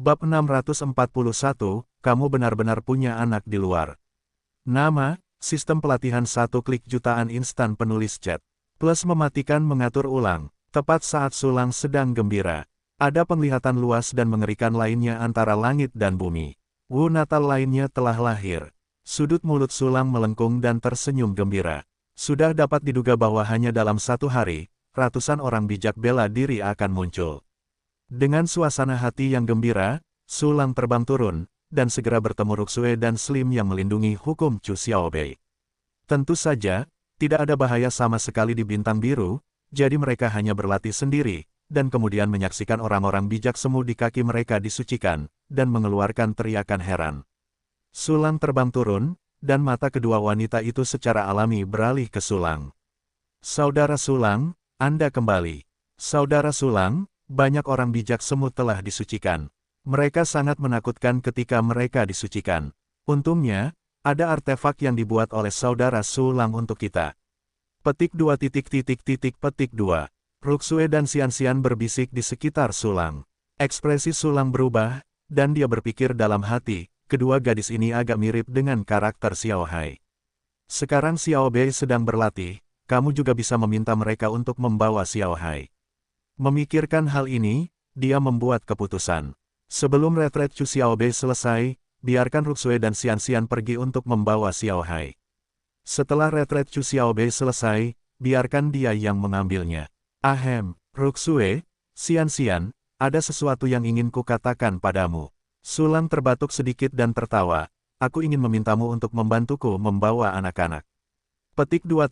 Bab 641, kamu benar-benar punya anak di luar. Nama, sistem pelatihan 1 klik jutaan instan penulis chat. Plus mematikan mengatur ulang, tepat saat Sulang sedang gembira. Ada penglihatan luas dan mengerikan lainnya antara langit dan bumi. Natal lainnya telah lahir. Sudut mulut Sulang melengkung dan tersenyum gembira. Sudah dapat diduga bahwa hanya dalam 1 hari, ratusan orang bijak bela diri akan muncul. Dengan suasana hati yang gembira, Sulang terbang turun, dan segera bertemu Ruxue dan Slim yang melindungi hukum Chu Xiaobei. Tentu saja, tidak ada bahaya sama sekali di Bintang Biru, jadi mereka hanya berlatih sendiri, dan kemudian menyaksikan orang-orang bijak semu di kaki mereka disucikan, dan mengeluarkan teriakan heran. Sulang terbang turun, dan mata kedua wanita itu secara alami beralih ke Sulang. Saudara Sulang, Anda kembali. Saudara Sulang, banyak orang bijak semu telah disucikan. Mereka sangat menakutkan ketika mereka disucikan. Untungnya, ada artefak yang dibuat oleh saudara Sulang untuk kita. Petik 2 petik 2. Ruxue dan Xianxian berbisik di sekitar Sulang. Ekspresi Sulang berubah, dan dia berpikir dalam hati, kedua gadis ini agak mirip dengan karakter Xiao Hai. Sekarang Xiao Bei sedang berlatih, kamu juga bisa meminta mereka untuk membawa Xiao Hai. Memikirkan hal ini, dia membuat keputusan. Sebelum retret Chu Xiaobei selesai, biarkan Ruxue dan Xianxian pergi untuk membawa Xiao Hai. Setelah retret Chu Xiaobei selesai, biarkan dia yang mengambilnya. Ahem, Ruxue, Xianxian, ada sesuatu yang ingin kukatakan padamu. Sulang terbatuk sedikit dan tertawa. Aku ingin memintamu untuk membantuku membawa anak-anak. Petik 2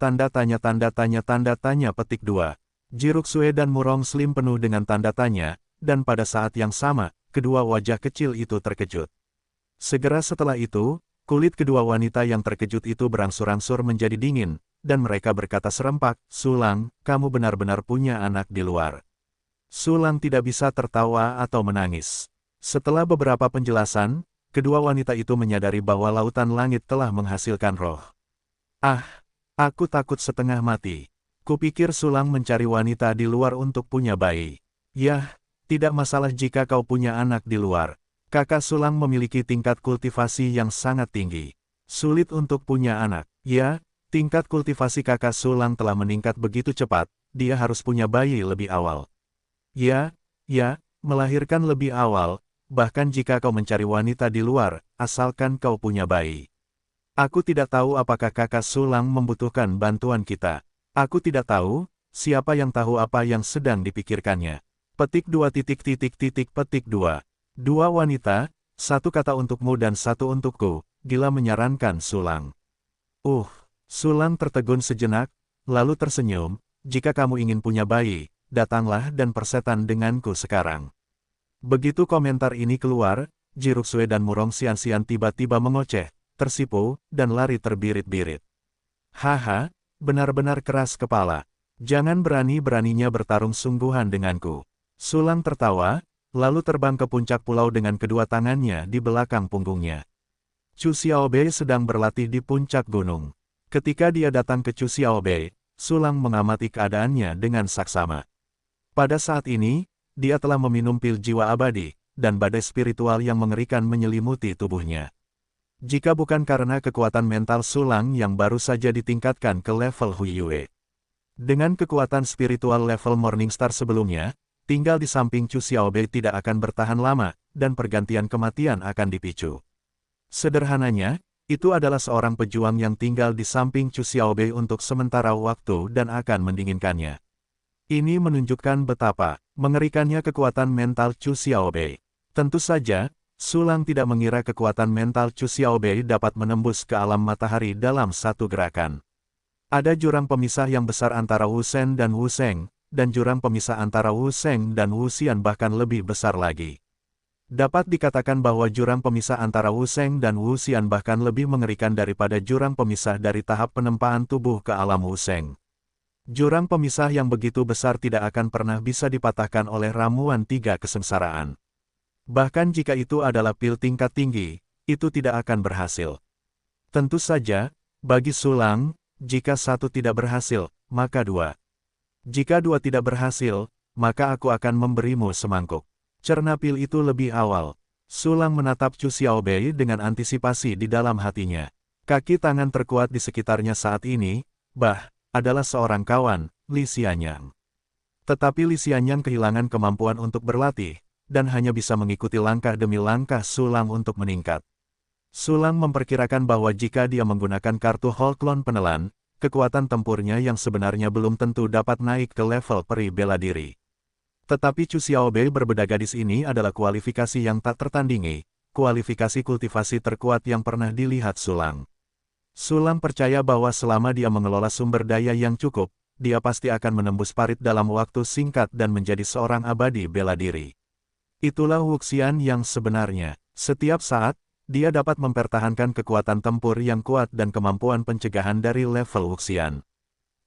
petik 2. Ruxue dan Murong Slim penuh dengan tanda tanya, dan pada saat yang sama, kedua wajah kecil itu terkejut. Segera setelah itu, kulit kedua wanita yang terkejut itu berangsur-angsur menjadi dingin, dan mereka berkata serempak, Sulang, kamu benar-benar punya anak di luar. Sulang tidak bisa tertawa atau menangis. Setelah beberapa penjelasan, kedua wanita itu menyadari bahwa lautan langit telah menghasilkan roh. Ah, aku takut setengah mati. Kupikir Sulang mencari wanita di luar untuk punya bayi. Yah, tidak masalah jika kau punya anak di luar. Kakak Sulang memiliki tingkat kultivasi yang sangat tinggi. Sulit untuk punya anak. Ya, tingkat kultivasi kakak Sulang telah meningkat begitu cepat, dia harus punya bayi lebih awal. Ya, melahirkan lebih awal, bahkan jika kau mencari wanita di luar, asalkan kau punya bayi. Aku tidak tahu apakah kakak Sulang membutuhkan bantuan kita. Aku tidak tahu, siapa yang tahu apa yang sedang dipikirkannya. Petik 2 petik 2. Dua wanita, satu kata untukmu dan satu untukku, Gila menyarankan Sulang. Sulang tertegun sejenak, lalu tersenyum, jika kamu ingin punya bayi, datanglah dan persetan denganku sekarang. Begitu komentar ini keluar, Ruxue dan Murong Xianxian tiba-tiba mengoceh, tersipu, dan lari terbirit-birit. Haha, benar-benar keras kepala. Jangan berani-beraninya bertarung sungguhan denganku. Sulang tertawa, lalu terbang ke puncak pulau dengan kedua tangannya di belakang punggungnya. Chu Xiaobei sedang berlatih di puncak gunung. Ketika dia datang ke Chu Xiaobei, Sulang mengamati keadaannya dengan saksama. Pada saat ini, dia telah meminum pil jiwa abadi, dan badai spiritual yang mengerikan menyelimuti tubuhnya. Jika bukan karena kekuatan mental Sulang yang baru saja ditingkatkan ke level Huiyue. Dengan kekuatan spiritual level Morningstar sebelumnya, tinggal di samping Chu Xiaobei tidak akan bertahan lama, dan pergantian kematian akan dipicu. Sederhananya, itu adalah seorang pejuang yang tinggal di samping Chu Xiaobei untuk sementara waktu dan akan mendinginkannya. Ini menunjukkan betapa mengerikannya kekuatan mental Chu Xiaobei. Tentu saja, Sulang tidak mengira kekuatan mental Chu Xiaobei dapat menembus ke alam matahari dalam satu gerakan. Ada jurang pemisah yang besar antara Wu Shen dan Wu Sheng, dan jurang pemisah antara Wu Sheng dan Wu Xian bahkan lebih besar lagi. Dapat dikatakan bahwa jurang pemisah antara Wu Sheng dan Wu Xian bahkan lebih mengerikan daripada jurang pemisah dari tahap penempaan tubuh ke alam Wu Sheng. Jurang pemisah yang begitu besar tidak akan pernah bisa dipatahkan oleh ramuan 3 kesengsaraan. Bahkan jika itu adalah pil tingkat tinggi, itu tidak akan berhasil. Tentu saja, bagi Sulang, jika satu tidak berhasil, maka 2. Jika 2 tidak berhasil, maka aku akan memberimu semangkuk. Cerna pil itu lebih awal. Sulang menatap Chu Xiaobei dengan antisipasi di dalam hatinya. Kaki tangan terkuat di sekitarnya saat ini, adalah seorang kawan, Li Xianyang. Tetapi Li Xianyang kehilangan kemampuan untuk berlatih, dan hanya bisa mengikuti langkah demi langkah Sulang untuk meningkat. Sulang memperkirakan bahwa jika dia menggunakan kartu Holklon penelan, kekuatan tempurnya yang sebenarnya belum tentu dapat naik ke level peri bela diri. Tetapi Chu Xiaobei berbeda gadis ini adalah kualifikasi yang tak tertandingi, kualifikasi kultivasi terkuat yang pernah dilihat Sulang. Sulang percaya bahwa selama dia mengelola sumber daya yang cukup, dia pasti akan menembus parit dalam waktu singkat dan menjadi seorang abadi bela diri. Itulah Wuxian yang sebenarnya. Setiap saat, dia dapat mempertahankan kekuatan tempur yang kuat dan kemampuan pencegahan dari level Wuxian.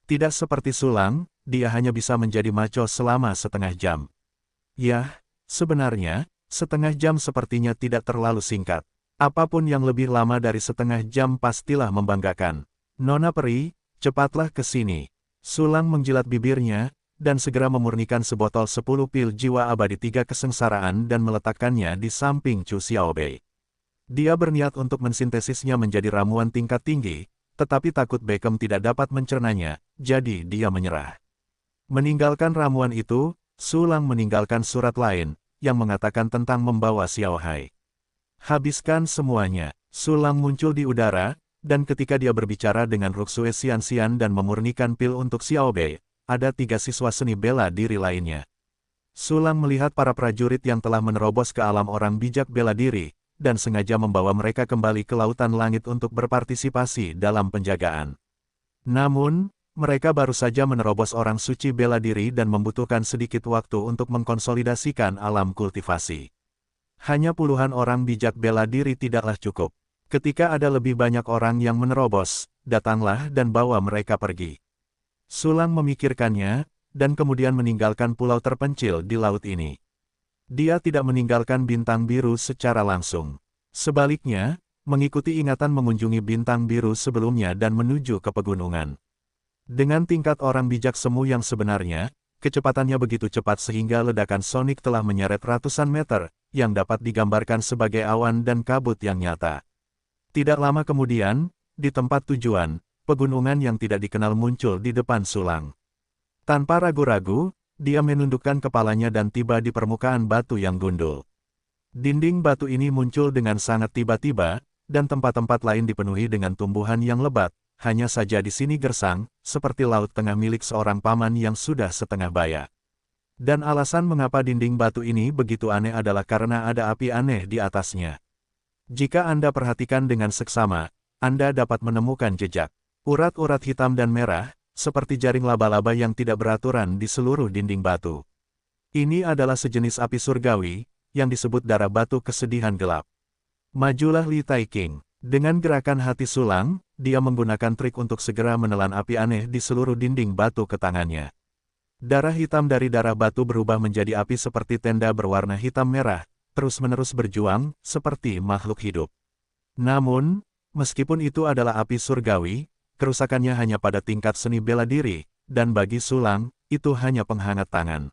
Tidak seperti Sulang, dia hanya bisa menjadi maco selama setengah jam. Yah, sebenarnya, setengah jam sepertinya tidak terlalu singkat. Apapun yang lebih lama dari setengah jam pastilah membanggakan. Nona Peri, cepatlah ke sini. Sulang menjilat bibirnya, dan segera memurnikan sebotol 10 pil jiwa abadi 3 kesengsaraan dan meletakkannya di samping Chu Xiaobei. Dia berniat untuk mensintesisnya menjadi ramuan tingkat tinggi, tetapi takut Beckham tidak dapat mencernanya, jadi dia menyerah. Meninggalkan ramuan itu, Sulang meninggalkan surat lain, yang mengatakan tentang membawa Xiao Hai. Habiskan semuanya. Sulang muncul di udara, dan ketika dia berbicara dengan Ruxue Xianxian dan memurnikan pil untuk Xiaobei, ada 3 siswa seni bela diri lainnya. Sulang melihat para prajurit yang telah menerobos ke alam orang bijak bela diri, dan sengaja membawa mereka kembali ke lautan langit untuk berpartisipasi dalam penjagaan. Namun, mereka baru saja menerobos orang suci bela diri dan membutuhkan sedikit waktu untuk mengkonsolidasikan alam kultivasi. Hanya puluhan orang bijak bela diri tidaklah cukup. Ketika ada lebih banyak orang yang menerobos, datanglah dan bawa mereka pergi. Sulang memikirkannya, dan kemudian meninggalkan pulau terpencil di laut ini. Dia tidak meninggalkan bintang biru secara langsung. Sebaliknya, mengikuti ingatan mengunjungi bintang biru sebelumnya dan menuju ke pegunungan. Dengan tingkat orang bijak semu yang sebenarnya, kecepatannya begitu cepat sehingga ledakan sonik telah menyeret ratusan meter, yang dapat digambarkan sebagai awan dan kabut yang nyata. Tidak lama kemudian, di tempat tujuan, pegunungan yang tidak dikenal muncul di depan Sulang. Tanpa ragu-ragu, dia menundukkan kepalanya dan tiba di permukaan batu yang gundul. Dinding batu ini muncul dengan sangat tiba-tiba, dan tempat-tempat lain dipenuhi dengan tumbuhan yang lebat, hanya saja di sini gersang, seperti laut tengah milik seorang paman yang sudah setengah baya. Dan alasan mengapa dinding batu ini begitu aneh adalah karena ada api aneh di atasnya. Jika Anda perhatikan dengan seksama, Anda dapat menemukan jejak urat-urat hitam dan merah, seperti jaring laba-laba yang tidak beraturan di seluruh dinding batu. Ini adalah sejenis api surgawi, yang disebut darah batu kesedihan gelap. Majulah Li Taiking. Dengan gerakan hati Sulang, dia menggunakan trik untuk segera menelan api aneh di seluruh dinding batu ke tangannya. Darah hitam dari darah batu berubah menjadi api seperti tenda berwarna hitam merah, terus-menerus berjuang, seperti makhluk hidup. Namun, meskipun itu adalah api surgawi, kerusakannya hanya pada tingkat seni bela diri, dan bagi Sulang, itu hanya penghangat tangan.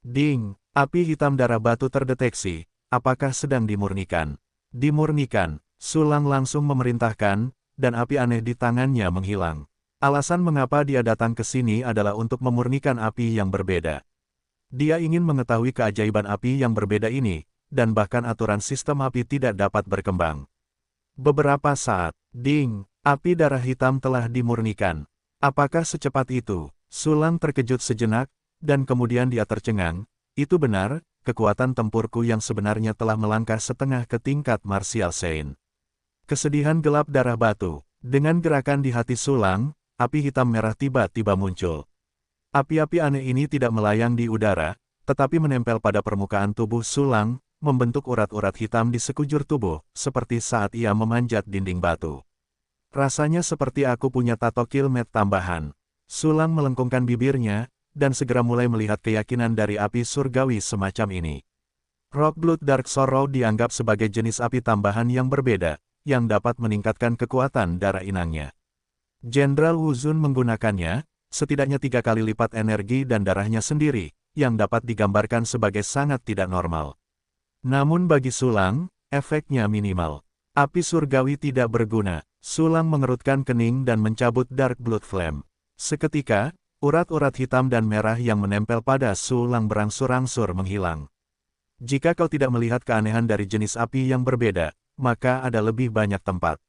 Ding! Api hitam darah batu terdeteksi, apakah sedang dimurnikan? Dimurnikan. Sulang langsung memerintahkan, dan api aneh di tangannya menghilang. Alasan mengapa dia datang ke sini adalah untuk memurnikan api yang berbeda. Dia ingin mengetahui keajaiban api yang berbeda ini, dan bahkan aturan sistem api tidak dapat berkembang. Beberapa saat, ding, api darah hitam telah dimurnikan. Apakah secepat itu? Sulang terkejut sejenak, dan kemudian dia tercengang. Itu benar, kekuatan tempurku yang sebenarnya telah melangkah setengah ke tingkat Martial Saint. Kesedihan gelap darah batu. Dengan gerakan di hati Sulang, api hitam merah tiba-tiba muncul. Api-api aneh ini tidak melayang di udara, tetapi menempel pada permukaan tubuh Sulang, membentuk urat-urat hitam di sekujur tubuh, seperti saat ia memanjat dinding batu. Rasanya seperti aku punya tato kilmet tambahan. Sulang melengkungkan bibirnya, dan segera mulai melihat keyakinan dari api surgawi semacam ini. Rock Blood Dark Sorrow dianggap sebagai jenis api tambahan yang berbeda, yang dapat meningkatkan kekuatan darah inangnya. Jenderal Wu Zun menggunakannya, setidaknya 3 kali lipat energi dan darahnya sendiri, yang dapat digambarkan sebagai sangat tidak normal. Namun bagi Sulang, efeknya minimal. Api surgawi tidak berguna. Sulang mengerutkan kening dan mencabut Dark Blood Flame. Seketika, urat-urat hitam dan merah yang menempel pada Sulang berangsur-angsur menghilang. Jika kau tidak melihat keanehan dari jenis api yang berbeda, maka ada lebih banyak tempat.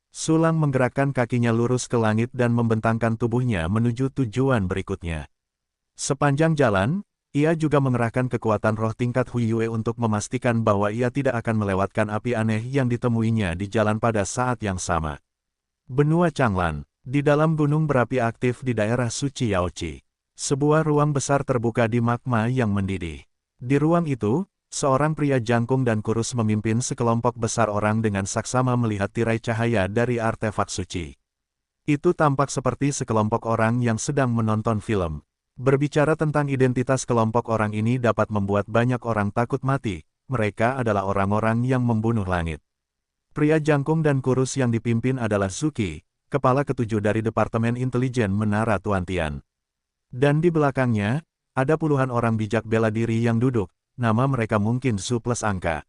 Sulang menggerakkan kakinya lurus ke langit dan membentangkan tubuhnya menuju tujuan berikutnya. Sepanjang jalan, ia juga mengerahkan kekuatan roh tingkat Huiyue untuk memastikan bahwa ia tidak akan melewatkan api aneh yang ditemuinya di jalan pada saat yang sama. Benua Changlan, di dalam gunung berapi aktif di daerah suci Yaoqi. Sebuah ruang besar terbuka di magma yang mendidih. Di ruang itu, seorang pria jangkung dan kurus memimpin sekelompok besar orang dengan saksama melihat tirai cahaya dari artefak suci. Itu tampak seperti sekelompok orang yang sedang menonton film. Berbicara tentang identitas kelompok orang ini dapat membuat banyak orang takut mati. Mereka adalah orang-orang yang membunuh langit. Pria jangkung dan kurus yang dipimpin adalah Zuki, kepala ketujuh dari Departemen Intelijen Menara Tuan Tian. Dan di belakangnya, ada puluhan orang bijak bela diri yang duduk. Nama mereka mungkin Zu plus angka.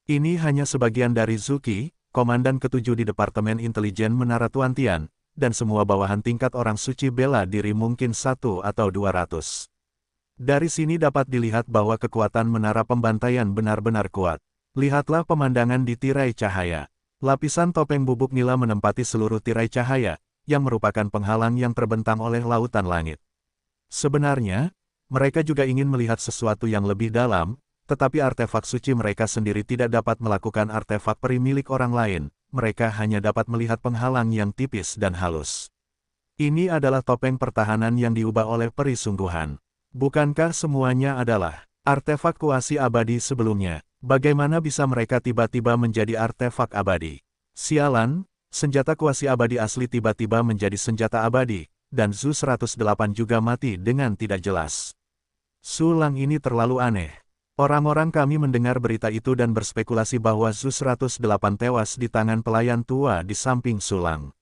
Ini hanya sebagian dari Zuki, komandan ketujuh di Departemen Intelijen Menara Tuan Tian, dan semua bawahan tingkat orang suci bela diri mungkin 1 atau 200. Dari sini dapat dilihat bahwa kekuatan menara pembantaian benar-benar kuat. Lihatlah pemandangan di tirai cahaya. Lapisan topeng bubuk nila menempati seluruh tirai cahaya, yang merupakan penghalang yang terbentang oleh lautan langit. Sebenarnya, mereka juga ingin melihat sesuatu yang lebih dalam, tetapi artefak suci mereka sendiri tidak dapat melakukan artefak peri milik orang lain, mereka hanya dapat melihat penghalang yang tipis dan halus. Ini adalah topeng pertahanan yang diubah oleh peri sungguhan. Bukankah semuanya adalah artefak kuasi abadi sebelumnya? Bagaimana bisa mereka tiba-tiba menjadi artefak abadi? Sialan, senjata kuasi abadi asli tiba-tiba menjadi senjata abadi, dan Zu 108 juga mati dengan tidak jelas. Sulang ini terlalu aneh. Orang-orang kami mendengar berita itu dan berspekulasi bahwa Zu 108 tewas di tangan pelayan tua di samping Sulang.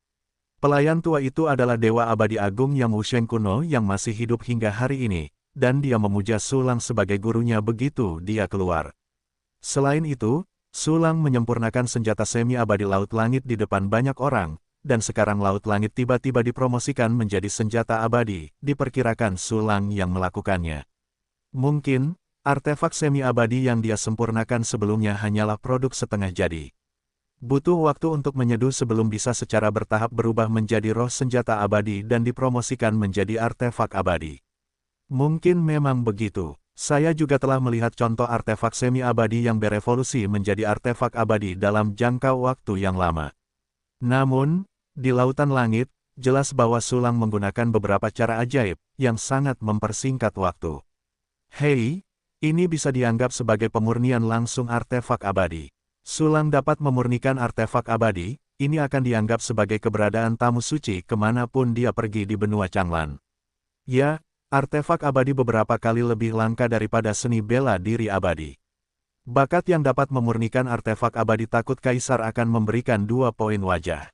Pelayan tua itu adalah dewa abadi agung yang Wusheng kuno yang masih hidup hingga hari ini, dan dia memuja Sulang sebagai gurunya begitu dia keluar. Selain itu, Sulang menyempurnakan senjata semi-abadi Laut Langit di depan banyak orang, dan sekarang Laut Langit tiba-tiba dipromosikan menjadi senjata abadi, diperkirakan Sulang yang melakukannya. Mungkin, artefak semi-abadi yang dia sempurnakan sebelumnya hanyalah produk setengah jadi. Butuh waktu untuk menyeduh sebelum bisa secara bertahap berubah menjadi roh senjata abadi dan dipromosikan menjadi artefak abadi. Mungkin memang begitu. Saya juga telah melihat contoh artefak semi-abadi yang berevolusi menjadi artefak abadi dalam jangka waktu yang lama. Namun, di lautan langit, jelas bahwa Sulang menggunakan beberapa cara ajaib yang sangat mempersingkat waktu. Hei, ini bisa dianggap sebagai pemurnian langsung artefak abadi. Sulang dapat memurnikan artefak abadi, ini akan dianggap sebagai keberadaan tamu suci kemanapun dia pergi di benua Changlan. Ya, artefak abadi beberapa kali lebih langka daripada seni bela diri abadi. Bakat yang dapat memurnikan artefak abadi takut kaisar akan memberikan 2 poin wajah.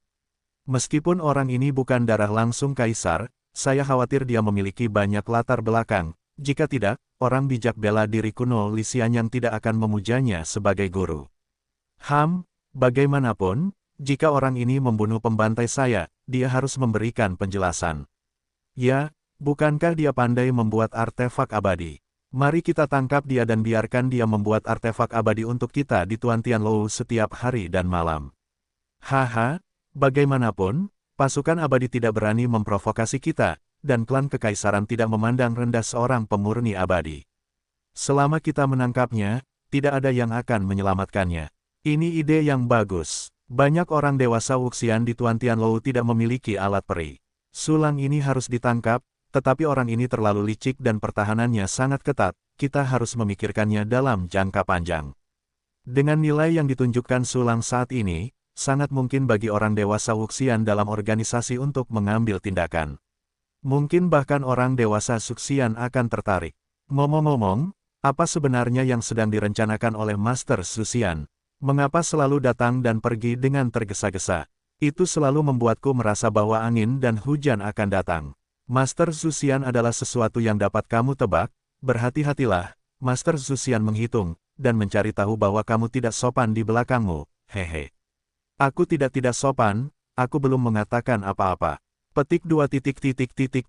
Meskipun orang ini bukan darah langsung kaisar, saya khawatir dia memiliki banyak latar belakang. Jika tidak, orang bijak bela diri kuno Li Xianyang tidak akan memujanya sebagai guru. Bagaimanapun, jika orang ini membunuh pembantai saya, dia harus memberikan penjelasan. Ya, bukankah dia pandai membuat artefak abadi? Mari kita tangkap dia dan biarkan dia membuat artefak abadi untuk kita di Tuan Tianlou setiap hari dan malam. Haha, bagaimanapun, pasukan abadi tidak berani memprovokasi kita, dan klan kekaisaran tidak memandang rendah seorang pemurni abadi. Selama kita menangkapnya, tidak ada yang akan menyelamatkannya. Ini ide yang bagus. Banyak orang dewasa Wuxian di Tuan Tianlou tidak memiliki alat peri. Sulang ini harus ditangkap, tetapi orang ini terlalu licik dan pertahanannya sangat ketat, kita harus memikirkannya dalam jangka panjang. Dengan nilai yang ditunjukkan Sulang saat ini, sangat mungkin bagi orang dewasa Wuxian dalam organisasi untuk mengambil tindakan. Mungkin bahkan orang dewasa Wuxian akan tertarik. Ngomong-ngomong, apa sebenarnya yang sedang direncanakan oleh Master Wuxian? Mengapa selalu datang dan pergi dengan tergesa-gesa? Itu selalu membuatku merasa bahwa angin dan hujan akan datang. Master Wuxian adalah sesuatu yang dapat kamu tebak, berhati-hatilah, Master Zuxian menghitung, dan mencari tahu bahwa kamu tidak sopan di belakangmu, hehe. Aku tidak sopan, aku belum mengatakan apa-apa. Petik 2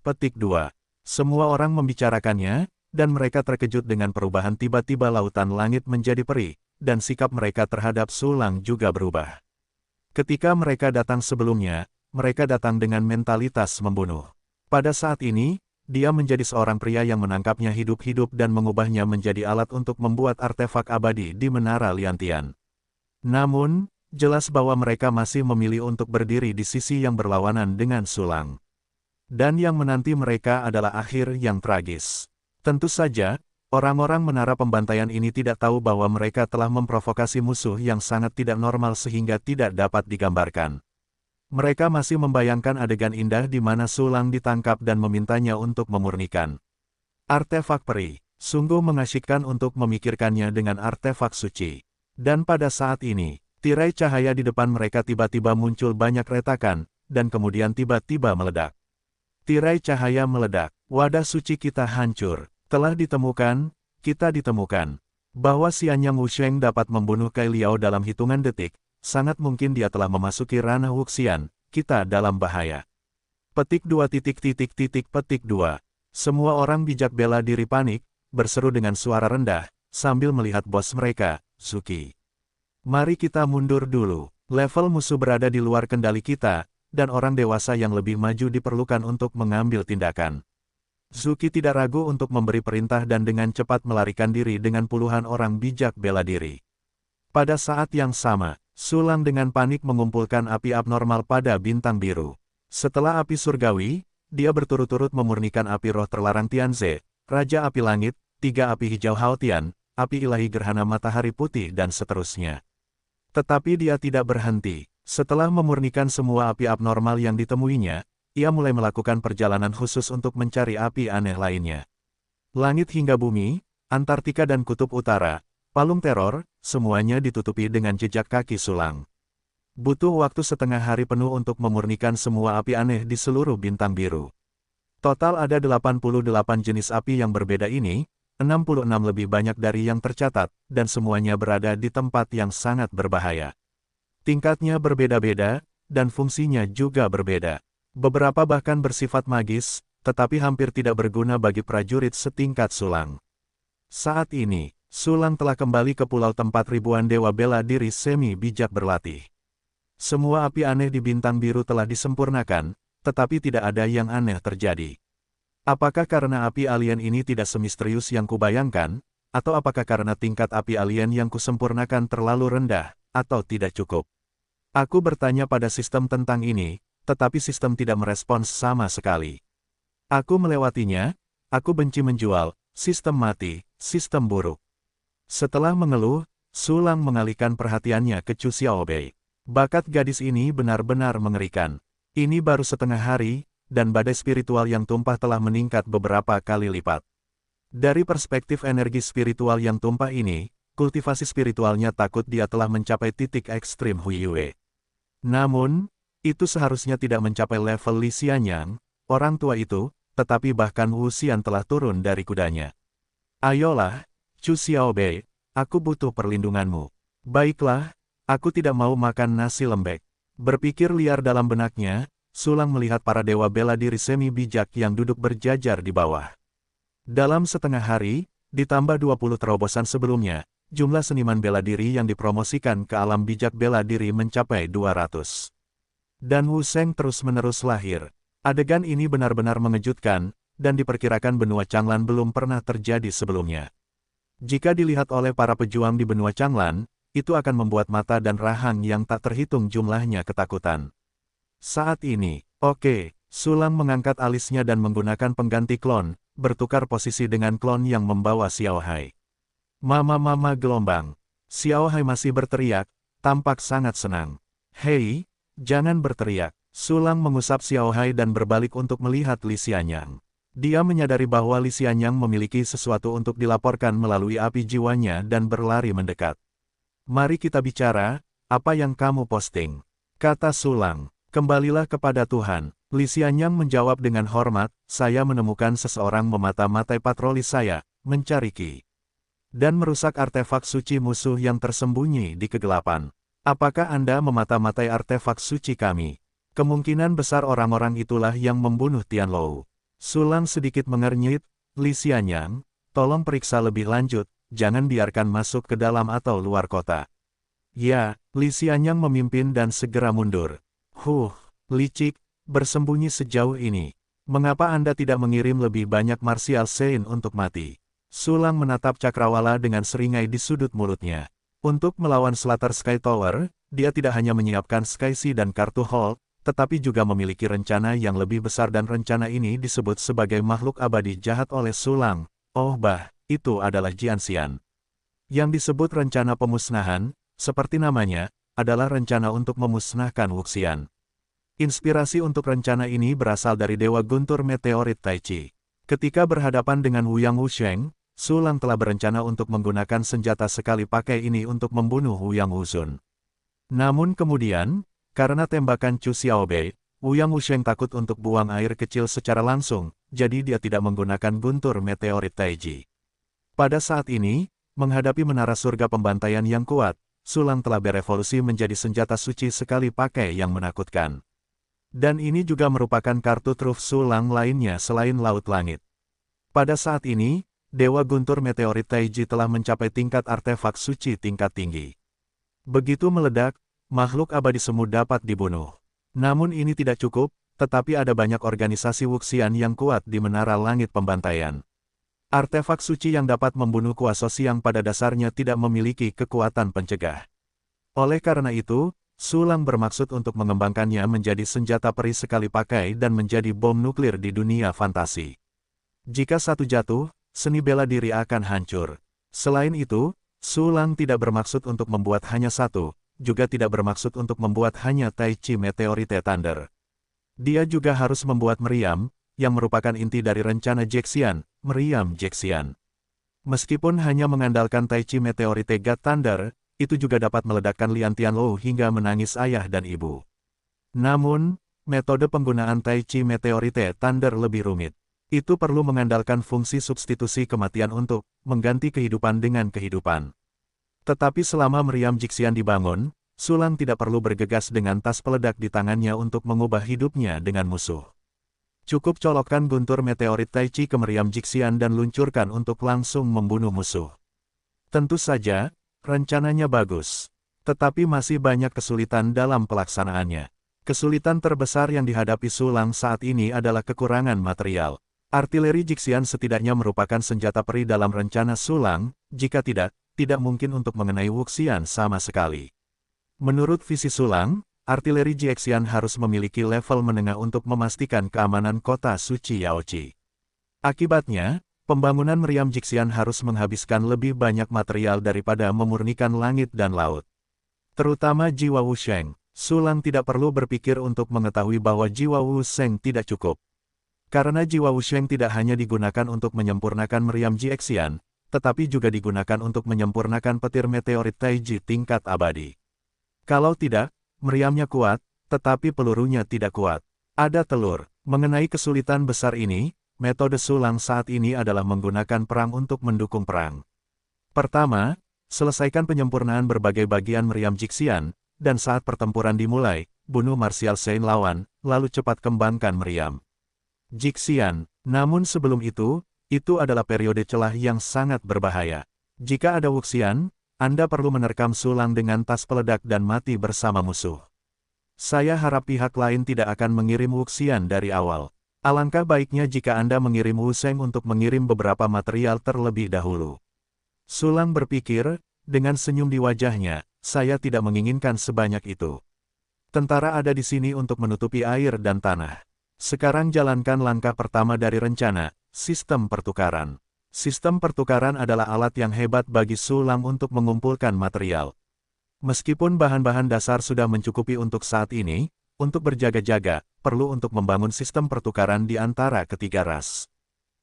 petik 2. Semua orang membicarakannya, dan mereka terkejut dengan perubahan tiba-tiba lautan langit menjadi perih, dan sikap mereka terhadap Sulang juga berubah. Ketika mereka datang sebelumnya, mereka datang dengan mentalitas membunuh. Pada saat ini, dia menjadi seorang pria yang menangkapnya hidup-hidup dan mengubahnya menjadi alat untuk membuat artefak abadi di Menara Liantian. Namun, jelas bahwa mereka masih memilih untuk berdiri di sisi yang berlawanan dengan Sulang. Dan yang menanti mereka adalah akhir yang tragis. Tentu saja, orang-orang Menara Pembantaian ini tidak tahu bahwa mereka telah memprovokasi musuh yang sangat tidak normal sehingga tidak dapat digambarkan. Mereka masih membayangkan adegan indah di mana Sulang ditangkap dan memintanya untuk memurnikan artefak peri. Sungguh mengasyikkan untuk memikirkannya dengan artefak suci. Dan pada saat ini, tirai cahaya di depan mereka tiba-tiba muncul banyak retakan, dan kemudian tiba-tiba meledak. Tirai cahaya meledak, wadah suci kita hancur, telah ditemukan, kita ditemukan. Bahwa Xianyang Wusheng dapat membunuh Kai Liao dalam hitungan detik, sangat mungkin dia telah memasuki ranah Wuxian, kita dalam bahaya. Petik 2 petik 2. Semua orang bijak bela diri panik, berseru dengan suara rendah, sambil melihat bos mereka, Zuki. Mari kita mundur dulu, level musuh berada di luar kendali kita, dan orang dewasa yang lebih maju diperlukan untuk mengambil tindakan. Zuki tidak ragu untuk memberi perintah dan dengan cepat melarikan diri dengan puluhan orang bijak bela diri. Pada saat yang sama, Sulang dengan panik mengumpulkan api abnormal pada bintang biru. Setelah api surgawi, dia berturut-turut memurnikan api roh terlarang Tianze, Raja Api Langit, 3 api hijau Haotian, api ilahi gerhana matahari putih dan seterusnya. Tetapi dia tidak berhenti. Setelah memurnikan semua api abnormal yang ditemuinya, ia mulai melakukan perjalanan khusus untuk mencari api aneh lainnya. Langit hingga bumi, Antartika dan Kutub Utara, palung teror, semuanya ditutupi dengan jejak kaki Sulang. Butuh waktu setengah hari penuh untuk memurnikan semua api aneh di seluruh bintang biru. Total ada 88 jenis api yang berbeda ini, 66 lebih banyak dari yang tercatat, dan semuanya berada di tempat yang sangat berbahaya. Tingkatnya berbeda-beda, dan fungsinya juga berbeda. Beberapa bahkan bersifat magis, tetapi hampir tidak berguna bagi prajurit setingkat Sulang. Saat ini, Sulang telah kembali ke pulau tempat ribuan dewa bela diri semi bijak berlatih. Semua api aneh di bintang biru telah disempurnakan, tetapi tidak ada yang aneh terjadi. Apakah karena api alien ini tidak semisterius yang kubayangkan, atau apakah karena tingkat api alien yang kusempurnakan terlalu rendah, atau tidak cukup? Aku bertanya pada sistem tentang ini, tetapi sistem tidak merespons sama sekali. Aku melewatinya, aku benci menjual, sistem mati, sistem buruk. Setelah mengeluh, Sulang mengalihkan perhatiannya ke Chu Xiaobei. Bakat gadis ini benar-benar mengerikan. Ini baru setengah hari, dan badai spiritual yang tumpah telah meningkat beberapa kali lipat. Dari perspektif energi spiritual yang tumpah ini, kultivasi spiritualnya takut dia telah mencapai titik ekstrim Huiyue. Namun, itu seharusnya tidak mencapai level Li Xianyang, orang tua itu, tetapi bahkan Wu Xian telah turun dari kudanya. Ayolah, Chu Xiaobei, aku butuh perlindunganmu. Baiklah, aku tidak mau makan nasi lembek. Berpikir liar dalam benaknya, Sulang melihat para dewa bela diri semi bijak yang duduk berjajar di bawah. Dalam setengah hari, ditambah 20 terobosan sebelumnya, jumlah seniman bela diri yang dipromosikan ke alam bijak bela diri mencapai 200. Dan Wu Sheng terus-menerus lahir. Adegan ini benar-benar mengejutkan, dan diperkirakan benua Changlan belum pernah terjadi sebelumnya. Jika dilihat oleh para pejuang di benua Changlan, itu akan membuat mata dan rahang yang tak terhitung jumlahnya ketakutan. Saat ini, oke, Sulang mengangkat alisnya dan menggunakan pengganti klon, bertukar posisi dengan klon yang membawa Xiao Hai. Mama gelombang. Xiao Hai masih berteriak, tampak sangat senang. Hei, jangan berteriak. Sulang mengusap Xiao Hai dan berbalik untuk melihat Li Xianyang. Dia menyadari bahwa Li Xianyang memiliki sesuatu untuk dilaporkan melalui api jiwanya dan berlari mendekat. Mari kita bicara, apa yang kamu posting? Kata Sulang. Kembalilah kepada Tuhan. Li Xianyang menjawab dengan hormat, saya menemukan seseorang memata-matai patroli saya, mencari Qi, dan merusak artefak suci musuh yang tersembunyi di kegelapan. Apakah Anda memata-matai artefak suci kami? Kemungkinan besar orang-orang itulah yang membunuh Tianlou. Su Lang sedikit mengernyit, Li Xianyang, tolong periksa lebih lanjut, jangan biarkan masuk ke dalam atau luar kota. Ya, Li Xianyang memimpin dan segera mundur. Licik, bersembunyi sejauh ini. Mengapa Anda tidak mengirim lebih banyak martial saint untuk mati? Su Lang menatap cakrawala dengan seringai di sudut mulutnya. Untuk melawan Slater Sky Tower, dia tidak hanya menyiapkan Sky Sea dan kartu Hold, tetapi juga memiliki rencana yang lebih besar dan rencana ini disebut sebagai makhluk abadi jahat oleh Su Lang. Itu adalah Jianxian. Yang disebut rencana pemusnahan, seperti namanya, adalah rencana untuk memusnahkan Wuxian. Inspirasi untuk rencana ini berasal dari Dewa Guntur Meteorit Taichi. Ketika berhadapan dengan Wuyang Wusheng, Su Lang telah berencana untuk menggunakan senjata sekali pakai ini untuk membunuh Wuyang Wuzun. Namun kemudian, karena tembakan Chu Xiaobei, Wuyang Wusheng takut untuk buang air kecil secara langsung, jadi dia tidak menggunakan Guntur Meteorit Taichi. Pada saat ini, menghadapi menara surga pembantaian yang kuat, Su Lang telah berevolusi menjadi senjata suci sekali pakai yang menakutkan. Dan ini juga merupakan kartu truf Su Lang lainnya selain Laut Langit. Pada saat ini, Dewa Guntur Meteorit Taiji telah mencapai tingkat artefak suci tingkat tinggi. Begitu meledak, makhluk abadi semu dapat dibunuh. Namun ini tidak cukup, tetapi ada banyak organisasi Wuxian yang kuat di Menara Langit Pembantaian. Artefak suci yang dapat membunuh kuasa yang pada dasarnya tidak memiliki kekuatan pencegah. Oleh karena itu, Su Lang bermaksud untuk mengembangkannya menjadi senjata peri sekali pakai dan menjadi bom nuklir di dunia fantasi. Jika satu jatuh, seni bela diri akan hancur. Selain itu, Su Lang tidak bermaksud untuk membuat hanya satu, juga tidak bermaksud untuk membuat hanya Taichi Meteorite Thunder. Dia juga harus membuat meriam, yang merupakan inti dari rencana Jixian, meriam Jixian. Meskipun hanya mengandalkan Taichi Meteorite God Thunder, itu juga dapat meledakkan Lian Tianlou hingga menangis ayah dan ibu. Namun, metode penggunaan Taichi Meteorite Thunder lebih rumit. Itu perlu mengandalkan fungsi substitusi kematian untuk mengganti kehidupan dengan kehidupan. Tetapi selama meriam Jixian dibangun, Su Lang tidak perlu bergegas dengan tas peledak di tangannya untuk mengubah hidupnya dengan musuh. Cukup colokkan guntur meteorit Taichi ke meriam Jixian dan luncurkan untuk langsung membunuh musuh. Tentu saja, rencananya bagus. Tetapi masih banyak kesulitan dalam pelaksanaannya. Kesulitan terbesar yang dihadapi Su Lang saat ini adalah kekurangan material. Artileri Jixian setidaknya merupakan senjata peri dalam rencana Su Lang, jika tidak mungkin untuk mengenai Wuxian sama sekali. Menurut visi Su Lang, artileri Jixian harus memiliki level menengah untuk memastikan keamanan kota suci Yaoqi. Akibatnya, pembangunan meriam Jixian harus menghabiskan lebih banyak material daripada memurnikan langit dan laut. Terutama jiwa Wusheng, Su Lang tidak perlu berpikir untuk mengetahui bahwa jiwa Wusheng tidak cukup. Karena jiwa Wusheng tidak hanya digunakan untuk menyempurnakan meriam Jixian, tetapi juga digunakan untuk menyempurnakan petir meteorit Taiji tingkat abadi. Kalau tidak, meriamnya kuat, tetapi pelurunya tidak kuat. Ada telur. Mengenai kesulitan besar ini, metode Su Lang saat ini adalah menggunakan perang untuk mendukung perang. Pertama, selesaikan penyempurnaan berbagai bagian meriam Jixian, dan saat pertempuran dimulai, bunuh martial saint lawan, lalu cepat kembangkan meriam Jixian. Namun sebelum itu adalah periode celah yang sangat berbahaya. Jika ada Wuxian, Anda perlu menerkam Su Lang dengan tas peledak dan mati bersama musuh. Saya harap pihak lain tidak akan mengirim Wuxian dari awal. Alangkah baiknya jika Anda mengirim Wusheng untuk mengirim beberapa material terlebih dahulu. Su Lang berpikir, dengan senyum di wajahnya, saya tidak menginginkan sebanyak itu. Tentara ada di sini untuk menutupi air dan tanah. Sekarang jalankan langkah pertama dari rencana, sistem pertukaran. Sistem pertukaran adalah alat yang hebat bagi Su Lang untuk mengumpulkan material. Meskipun bahan-bahan dasar sudah mencukupi untuk saat ini, untuk berjaga-jaga, perlu untuk membangun sistem pertukaran di antara ketiga ras.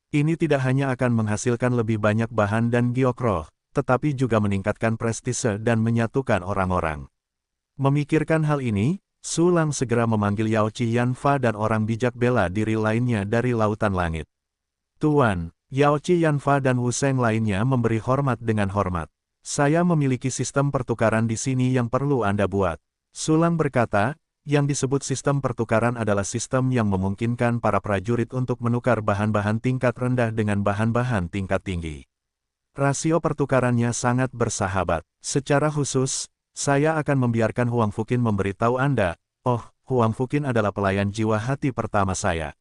Ini tidak hanya akan menghasilkan lebih banyak bahan dan giokroh, tetapi juga meningkatkan prestise dan menyatukan orang-orang. Memikirkan hal ini, Su Lang segera memanggil Yao Qi Yanfa dan orang bijak bela diri lainnya dari Lautan Langit. Tuan, Yao Qi Yanfa dan Wu Sheng lainnya memberi hormat dengan hormat. Saya memiliki sistem pertukaran di sini yang perlu Anda buat. Sulang berkata, yang disebut sistem pertukaran adalah sistem yang memungkinkan para prajurit untuk menukar bahan-bahan tingkat rendah dengan bahan-bahan tingkat tinggi. Rasio pertukarannya sangat bersahabat. Secara khusus, saya akan membiarkan Huang Fuqin memberitahu Anda, Huang Fuqin adalah pelayan jiwa hati pertama saya.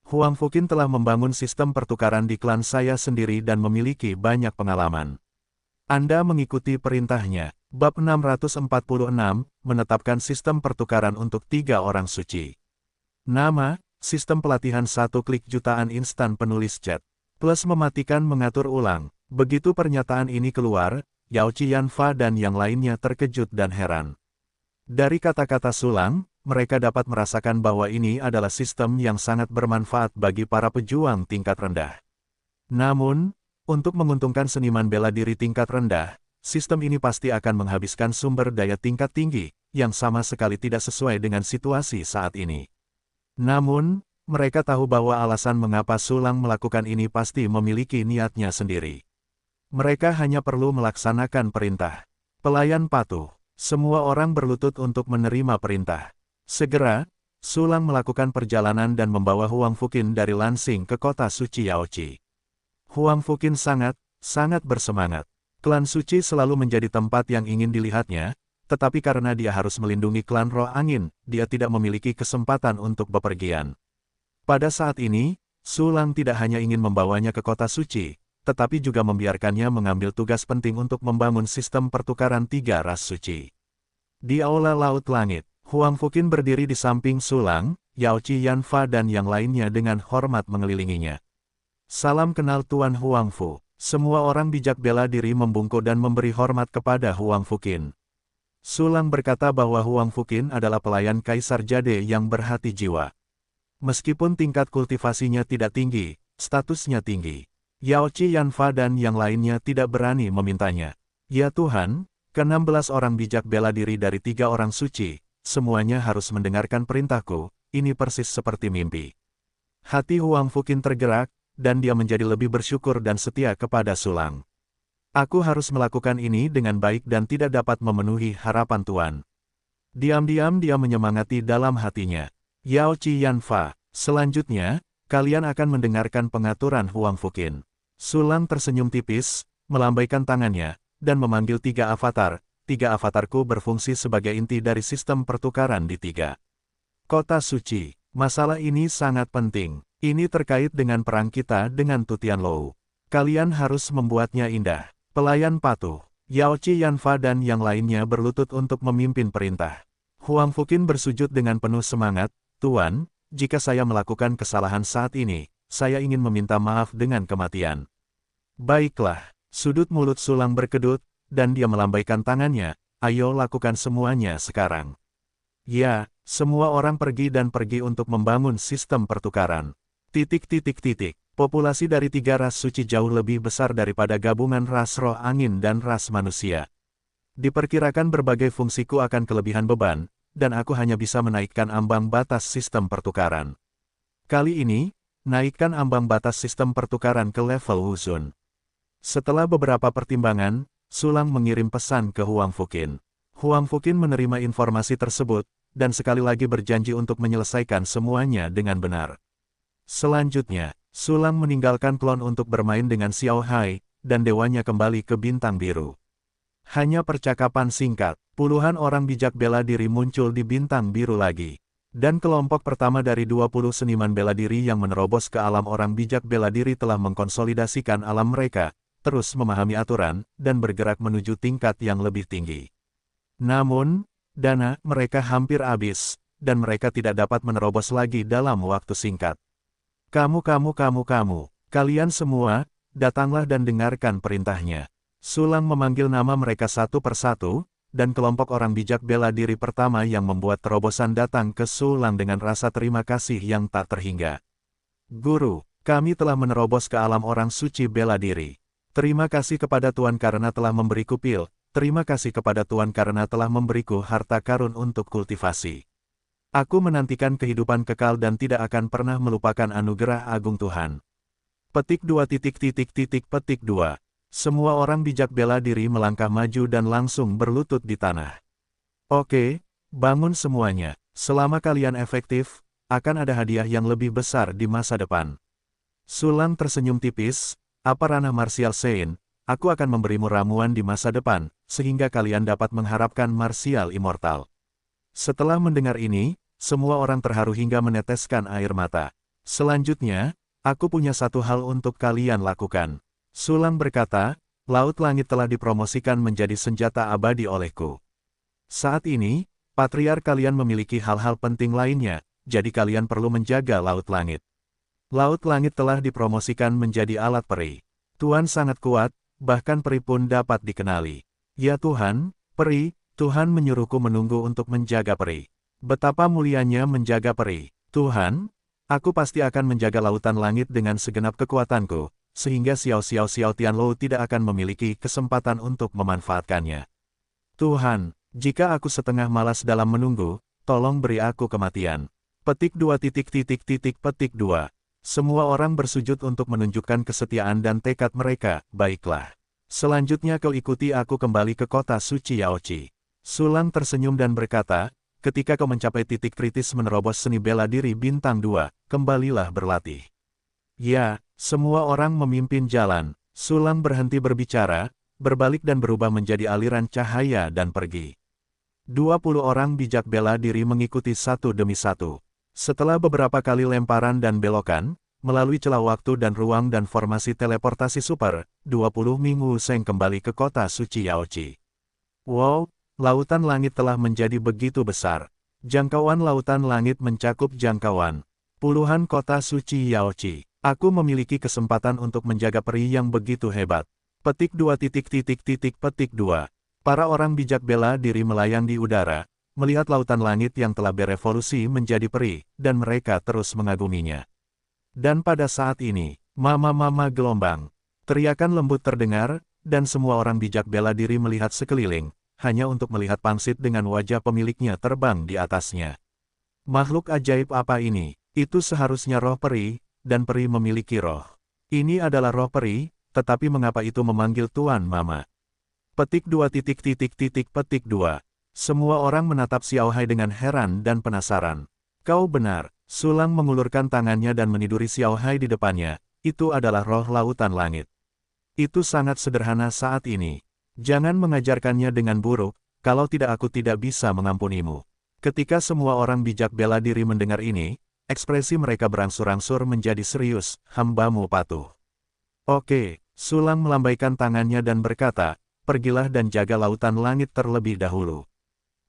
Huang Fuqin telah membangun sistem pertukaran di klan saya sendiri dan memiliki banyak pengalaman. Anda mengikuti perintahnya. Bab 646, menetapkan sistem pertukaran untuk 3 orang suci. Nama, sistem pelatihan 1 klik jutaan instan penulis chat. Plus mematikan mengatur ulang. Begitu pernyataan ini keluar, Yao Qi Yanfa dan yang lainnya terkejut dan heran. Dari kata-kata Sulang, mereka dapat merasakan bahwa ini adalah sistem yang sangat bermanfaat bagi para pejuang tingkat rendah. Namun, untuk menguntungkan seniman bela diri tingkat rendah, sistem ini pasti akan menghabiskan sumber daya tingkat tinggi, yang sama sekali tidak sesuai dengan situasi saat ini. Namun, mereka tahu bahwa alasan mengapa Sulang melakukan ini pasti memiliki niatnya sendiri. Mereka hanya perlu melaksanakan perintah. Pelayan patuh. Semua orang berlutut untuk menerima perintah. Segera, Sulang melakukan perjalanan dan membawa Huang Fuqin dari Lansing ke kota suci Yaoqi. Huang Fuqin sangat bersemangat. Klan suci selalu menjadi tempat yang ingin dilihatnya, tetapi karena dia harus melindungi klan roh angin, dia tidak memiliki kesempatan untuk bepergian. Pada saat ini, Sulang tidak hanya ingin membawanya ke kota suci, tetapi juga membiarkannya mengambil tugas penting untuk membangun sistem pertukaran 3 ras suci. Di Aula Laut Langit, Huang Fuqin berdiri di samping Sulang, Yao Qi Yanfa dan yang lainnya dengan hormat mengelilinginya. Salam kenal Tuan Huang Fu. Semua orang bijak bela diri membungkuk dan memberi hormat kepada Huang Fuqin. Sulang berkata bahwa Huang Fuqin adalah pelayan Kaisar Jade yang berhati jiwa. Meskipun tingkat kultivasinya tidak tinggi, statusnya tinggi. Yao Qi Yanfa dan yang lainnya tidak berani memintanya. Ya Tuhan, ke-16 orang bijak bela diri dari 3 orang suci, semuanya harus mendengarkan perintahku, ini persis seperti mimpi. Hati Huang Fuqin tergerak, dan dia menjadi lebih bersyukur dan setia kepada Sulang. Aku harus melakukan ini dengan baik dan tidak dapat memenuhi harapan Tuan. Diam-diam dia menyemangati dalam hatinya. Yao Qi Yanfa, selanjutnya, kalian akan mendengarkan pengaturan Huang Fuqin. Sulang tersenyum tipis, melambaikan tangannya, dan memanggil 3 avatar. 3 avatarku berfungsi sebagai inti dari sistem pertukaran di 3 kota suci. Masalah ini sangat penting. Ini terkait dengan perang kita dengan Tutianlou. Kalian harus membuatnya indah. Pelayan patuh. Yao Qi Yanfa dan yang lainnya berlutut untuk memimpin perintah. Huang Fuqin bersujud dengan penuh semangat. Tuan, jika saya melakukan kesalahan saat ini, saya ingin meminta maaf dengan kematian. Baiklah, sudut mulut Sulang berkedut, dan dia melambaikan tangannya, ayo lakukan semuanya sekarang. Ya, semua orang pergi untuk membangun sistem pertukaran. Populasi dari 3 ras suci jauh lebih besar daripada gabungan ras roh angin dan ras manusia. Diperkirakan berbagai fungsiku akan kelebihan beban, dan aku hanya bisa menaikkan ambang batas sistem pertukaran. Kali ini, naikkan ambang batas sistem pertukaran ke level Wuzun. Setelah beberapa pertimbangan, Sulang mengirim pesan ke Huang Fuqin. Huang Fuqin menerima informasi tersebut, dan sekali lagi berjanji untuk menyelesaikan semuanya dengan benar. Selanjutnya, Sulang meninggalkan klon untuk bermain dengan Xiao Hai, dan dewanya kembali ke Bintang Biru. Hanya percakapan singkat, puluhan orang bijak bela diri muncul di Bintang Biru lagi. Dan kelompok pertama dari 20 seniman bela diri yang menerobos ke alam orang bijak bela diri telah mengkonsolidasikan alam mereka, terus memahami aturan, dan bergerak menuju tingkat yang lebih tinggi. Namun, dana mereka hampir habis, dan mereka tidak dapat menerobos lagi dalam waktu singkat. Kalian semua, datanglah dan dengarkan perintahnya. Sulang memanggil nama mereka satu persatu, dan kelompok orang bijak bela diri pertama yang membuat terobosan datang ke Sulang dengan rasa terima kasih yang tak terhingga. Guru, kami telah menerobos ke alam orang suci bela diri. Terima kasih kepada Tuan karena telah memberiku pil, terima kasih kepada Tuan karena telah memberiku harta karun untuk kultivasi. Aku menantikan kehidupan kekal dan tidak akan pernah melupakan anugerah agung Tuhan. Petik 2. Semua orang bijak bela diri melangkah maju dan langsung berlutut di tanah. Oke, bangun semuanya. Selama kalian efektif, akan ada hadiah yang lebih besar di masa depan. Sulang tersenyum tipis, apa ranah martial Sein, aku akan memberimu ramuan di masa depan, sehingga kalian dapat mengharapkan martial immortal. Setelah mendengar ini, semua orang terharu hingga meneteskan air mata. Selanjutnya, aku punya satu hal untuk kalian lakukan. Sulang berkata, Laut Langit telah dipromosikan menjadi senjata abadi olehku. Saat ini, patriark kalian memiliki hal-hal penting lainnya, jadi kalian perlu menjaga Laut Langit. Laut Langit telah dipromosikan menjadi alat peri. Tuhan sangat kuat, bahkan peri pun dapat dikenali. Ya Tuhan, peri, Tuhan menyuruhku menunggu untuk menjaga peri. Betapa mulianya menjaga peri. Tuhan, aku pasti akan menjaga lautan langit dengan segenap kekuatanku, sehingga Xiao Tianlou tidak akan memiliki kesempatan untuk memanfaatkannya. Tuhan, jika aku setengah malas dalam menunggu, tolong beri aku kematian. Petik 2. Semua orang bersujud untuk menunjukkan kesetiaan dan tekad mereka, baiklah. Selanjutnya kau ikuti aku kembali ke kota suci Yaoqi. Sulang tersenyum dan berkata, ketika kau mencapai titik kritis menerobos seni bela diri bintang 2, kembalilah berlatih. Ya, semua orang memimpin jalan. Sulang berhenti berbicara, berbalik dan berubah menjadi aliran cahaya dan pergi. 20 orang bijak bela diri mengikuti satu demi satu. Setelah beberapa kali lemparan dan belokan, melalui celah waktu dan ruang dan formasi teleportasi super, 20 Ming Wuseng kembali ke kota suci Yaoqi. Wow, lautan langit telah menjadi begitu besar. Jangkauan lautan langit mencakup jangkauan puluhan kota suci Yaoqi. Aku memiliki kesempatan untuk menjaga peri yang begitu hebat. Petik 2. Para orang bijak bela diri melayang di udara, melihat lautan langit yang telah berevolusi menjadi peri, dan mereka terus mengaguminya. Dan pada saat ini, mama gelombang. Teriakan lembut terdengar, dan semua orang bijak bela diri melihat sekeliling, hanya untuk melihat pangsit dengan wajah pemiliknya terbang di atasnya. Makhluk ajaib apa ini? Itu seharusnya roh peri, dan peri memiliki roh. Ini adalah roh peri, tetapi mengapa itu memanggil Tuan Mama? Petik 2. Semua orang menatap Xiao Hai dengan heran dan penasaran. Kau benar, Sulang mengulurkan tangannya dan meniduri Xiao Hai di depannya, itu adalah roh lautan langit. Itu sangat sederhana saat ini. Jangan mengajarkannya dengan buruk, kalau tidak aku tidak bisa mengampunimu. Ketika semua orang bijak bela diri mendengar ini, ekspresi mereka berangsur-angsur menjadi serius, hambamu patuh. Oke, Sulang melambaikan tangannya dan berkata, pergilah dan jaga lautan langit terlebih dahulu.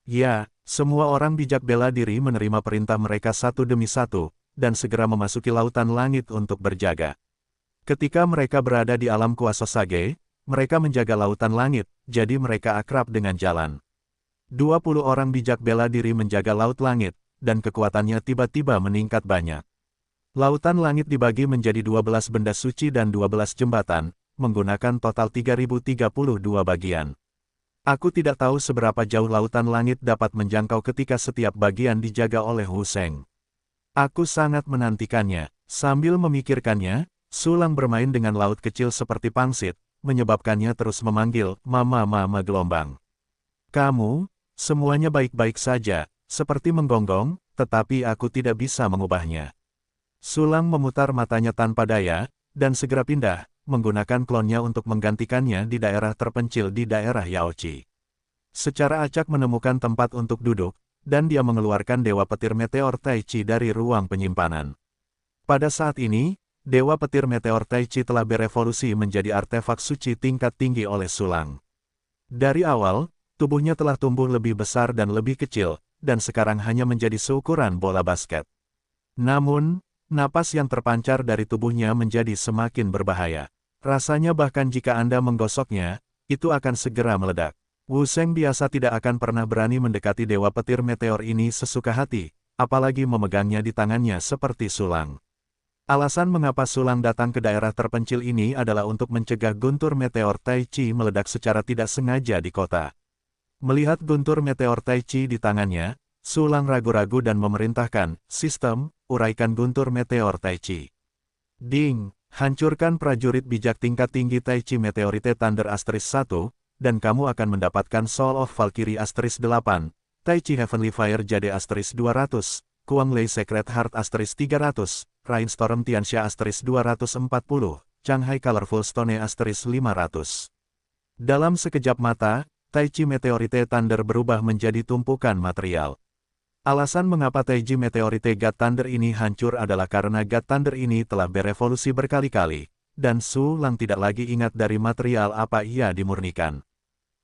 Ya, semua orang bijak bela diri menerima perintah mereka satu demi satu, dan segera memasuki lautan langit untuk berjaga. Ketika mereka berada di alam kuasa Sage, mereka menjaga lautan langit, jadi mereka akrab dengan jalan. 20 orang bijak bela diri menjaga laut langit, dan kekuatannya tiba-tiba meningkat banyak. Lautan langit dibagi menjadi 12 benda suci dan 12 jembatan, menggunakan total 3032 bagian. Aku tidak tahu seberapa jauh lautan langit dapat menjangkau ketika setiap bagian dijaga oleh Wuseng. Aku sangat menantikannya. Sambil memikirkannya, Sulang bermain dengan laut kecil seperti pangsit, menyebabkannya terus memanggil, Mama gelombang. Kamu, semuanya baik-baik saja, seperti menggonggong, tetapi aku tidak bisa mengubahnya. Sulang memutar matanya tanpa daya, dan segera pindah, menggunakan klonnya untuk menggantikannya di daerah terpencil di daerah Yaoqi. Secara acak menemukan tempat untuk duduk, dan dia mengeluarkan Dewa Petir Meteor Tai Chi dari ruang penyimpanan. Pada saat ini, Dewa Petir Meteor Tai Chi telah berevolusi menjadi artefak suci tingkat tinggi oleh Sulang. Dari awal, tubuhnya telah tumbuh lebih besar dan lebih kecil, dan sekarang hanya menjadi seukuran bola basket. Namun, napas yang terpancar dari tubuhnya menjadi semakin berbahaya. Rasanya bahkan jika Anda menggosoknya, itu akan segera meledak. Wuseng biasa tidak akan pernah berani mendekati Dewa Petir Meteor ini sesuka hati, apalagi memegangnya di tangannya seperti Sulang. Alasan mengapa Sulang datang ke daerah terpencil ini adalah untuk mencegah guntur meteor Tai Chi meledak secara tidak sengaja di kota. Melihat guntur meteor Tai Chi di tangannya, Sulang ragu-ragu dan memerintahkan, sistem, uraikan guntur meteor Tai Chi. Ding! Hancurkan prajurit bijak tingkat tinggi Taichi Meteorite Thunder Asterisk 1, dan kamu akan mendapatkan Soul of Valkyrie Asterisk 8, Taichi Heavenly Fire Jade Asterisk 200, Kuang Lei Secret Heart Asterisk 300, Rainstorm Tianxia Asterisk 240, Shanghai Colorful Stone Asterisk 500. Dalam sekejap mata, Taichi Meteorite Thunder berubah menjadi tumpukan material. Alasan mengapa Taichi Meteorite God Thunder ini hancur adalah karena God Thunder ini telah berevolusi berkali-kali, dan Su Lang tidak lagi ingat dari material apa ia dimurnikan.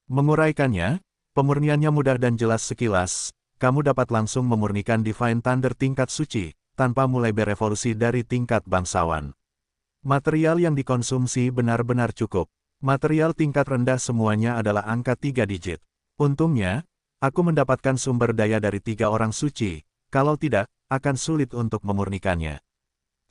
Menguraikannya, pemurniannya mudah dan jelas sekilas, kamu dapat langsung memurnikan Divine Thunder tingkat suci, tanpa mulai berevolusi dari tingkat bangsawan. Material yang dikonsumsi benar-benar cukup. Material tingkat rendah semuanya adalah angka 3 digit. Untungnya, aku mendapatkan sumber daya dari 3 orang suci, kalau tidak, akan sulit untuk memurnikannya.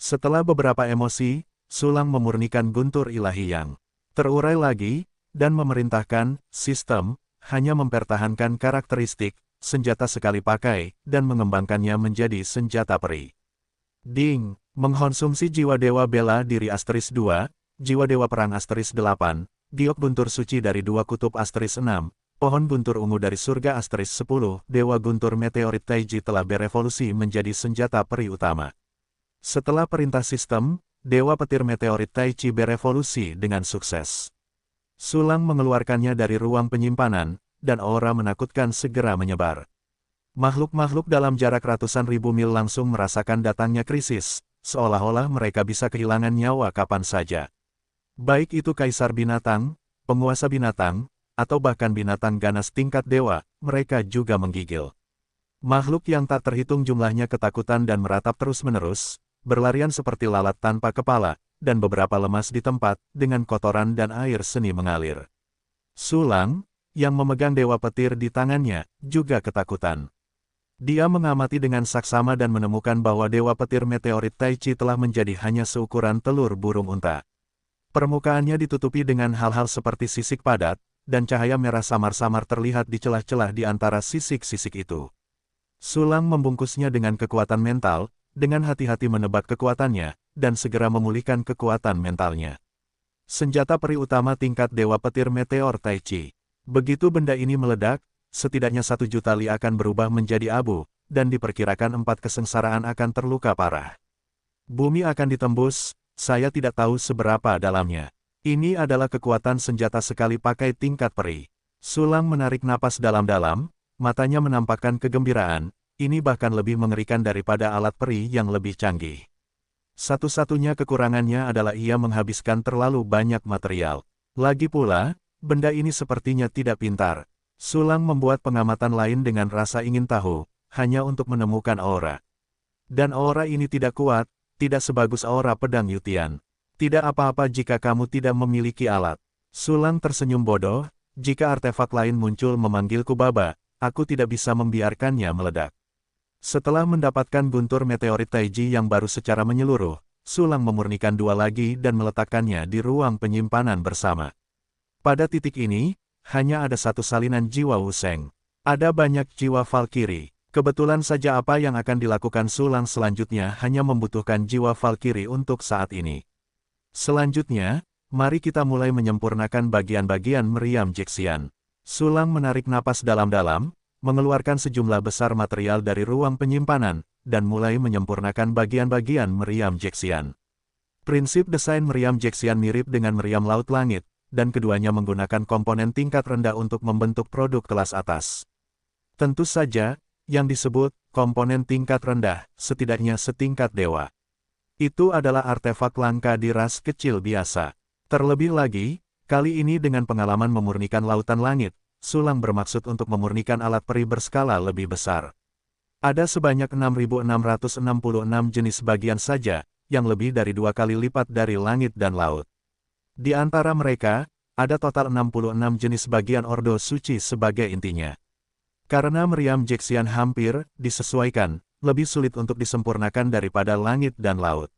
Setelah beberapa emosi, Su Lang memurnikan guntur ilahi yang terurai lagi, dan memerintahkan sistem hanya mempertahankan karakteristik senjata sekali pakai, dan mengembangkannya menjadi senjata peri. Ding, mengkonsumsi jiwa dewa bela diri Asterisk 2, jiwa dewa perang Asterisk 8, giok guntur suci dari 2 kutub Asterisk 6, pohon guntur ungu dari surga Asterisk 10, dewa guntur meteorit Taiji telah berevolusi menjadi senjata peri utama. Setelah perintah sistem, dewa petir meteorit Taichi berevolusi dengan sukses. Su Lang mengeluarkannya dari ruang penyimpanan, dan aura menakutkan segera menyebar. Makhluk-makhluk dalam jarak ratusan ribu mil langsung merasakan datangnya krisis, seolah-olah mereka bisa kehilangan nyawa kapan saja. Baik itu kaisar binatang, penguasa binatang, atau bahkan binatang ganas tingkat dewa, mereka juga menggigil. Makhluk yang tak terhitung jumlahnya ketakutan dan meratap terus-menerus, berlarian seperti lalat tanpa kepala, dan beberapa lemas di tempat, dengan kotoran dan air seni mengalir. Su Lang, yang memegang dewa petir di tangannya, juga ketakutan. Dia mengamati dengan saksama dan menemukan bahwa dewa petir meteorit Taichi telah menjadi hanya seukuran telur burung unta. Permukaannya ditutupi dengan hal-hal seperti sisik padat, dan cahaya merah samar-samar terlihat di celah-celah di antara sisik-sisik itu. Su Lang membungkusnya dengan kekuatan mental, dengan hati-hati menebak kekuatannya, dan segera memulihkan kekuatan mentalnya. Senjata peri utama tingkat dewa petir meteor Taichi. Begitu benda ini meledak, setidaknya 1 juta li akan berubah menjadi abu, dan diperkirakan 4 kesengsaraan akan terluka parah. Bumi akan ditembus, saya tidak tahu seberapa dalamnya. Ini adalah kekuatan senjata sekali pakai tingkat peri. Su Lang menarik napas dalam-dalam, matanya menampakkan kegembiraan, ini bahkan lebih mengerikan daripada alat peri yang lebih canggih. Satu-satunya kekurangannya adalah ia menghabiskan terlalu banyak material. Lagi pula, benda ini sepertinya tidak pintar. Su Lang membuat pengamatan lain dengan rasa ingin tahu, hanya untuk menemukan aura. Dan aura ini tidak kuat, tidak sebagus aura pedang Yutian. Tidak apa-apa jika kamu tidak memiliki alat. Su Lang tersenyum bodoh, jika artefak lain muncul memanggilku Baba, aku tidak bisa membiarkannya meledak. Setelah mendapatkan guntur meteorit Taiji yang baru secara menyeluruh, Su Lang memurnikan 2 lagi dan meletakkannya di ruang penyimpanan bersama. Pada titik ini, hanya ada 1 salinan jiwa Wuseng. Ada banyak jiwa Valkyrie. Kebetulan saja apa yang akan dilakukan Su Lang selanjutnya hanya membutuhkan jiwa Valkyrie untuk saat ini. Selanjutnya, mari kita mulai menyempurnakan bagian-bagian meriam Jexian. Su Lang menarik napas dalam-dalam, mengeluarkan sejumlah besar material dari ruang penyimpanan, dan mulai menyempurnakan bagian-bagian meriam Jexian. Prinsip desain meriam Jexian mirip dengan meriam Laut Langit, dan keduanya menggunakan komponen tingkat rendah untuk membentuk produk kelas atas. Tentu saja, yang disebut komponen tingkat rendah, setidaknya setingkat dewa. Itu adalah artefak langka di ras kecil biasa. Terlebih lagi, kali ini dengan pengalaman memurnikan lautan langit, Su Lang bermaksud untuk memurnikan alat peri berskala lebih besar. Ada sebanyak 6.666 jenis bagian saja, yang lebih dari 2 kali lipat dari langit dan laut. Di antara mereka, ada total 66 jenis bagian ordo suci sebagai intinya. Karena meriam Jexian hampir disesuaikan, lebih sulit untuk disempurnakan daripada langit dan laut.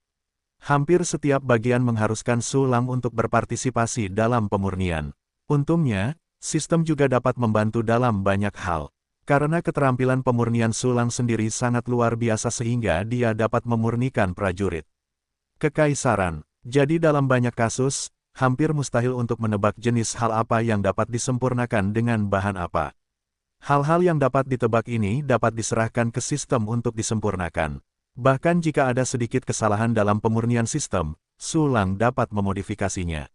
Hampir setiap bagian mengharuskan Su Lang untuk berpartisipasi dalam pemurnian. Untungnya, sistem juga dapat membantu dalam banyak hal. Karena keterampilan pemurnian Su Lang sendiri sangat luar biasa sehingga dia dapat memurnikan prajurit Kekaisaran. Jadi dalam banyak kasus, hampir mustahil untuk menebak jenis hal apa yang dapat disempurnakan dengan bahan apa. Hal-hal yang dapat ditebak ini dapat diserahkan ke sistem untuk disempurnakan. Bahkan jika ada sedikit kesalahan dalam pemurnian sistem, Sulang dapat memodifikasinya.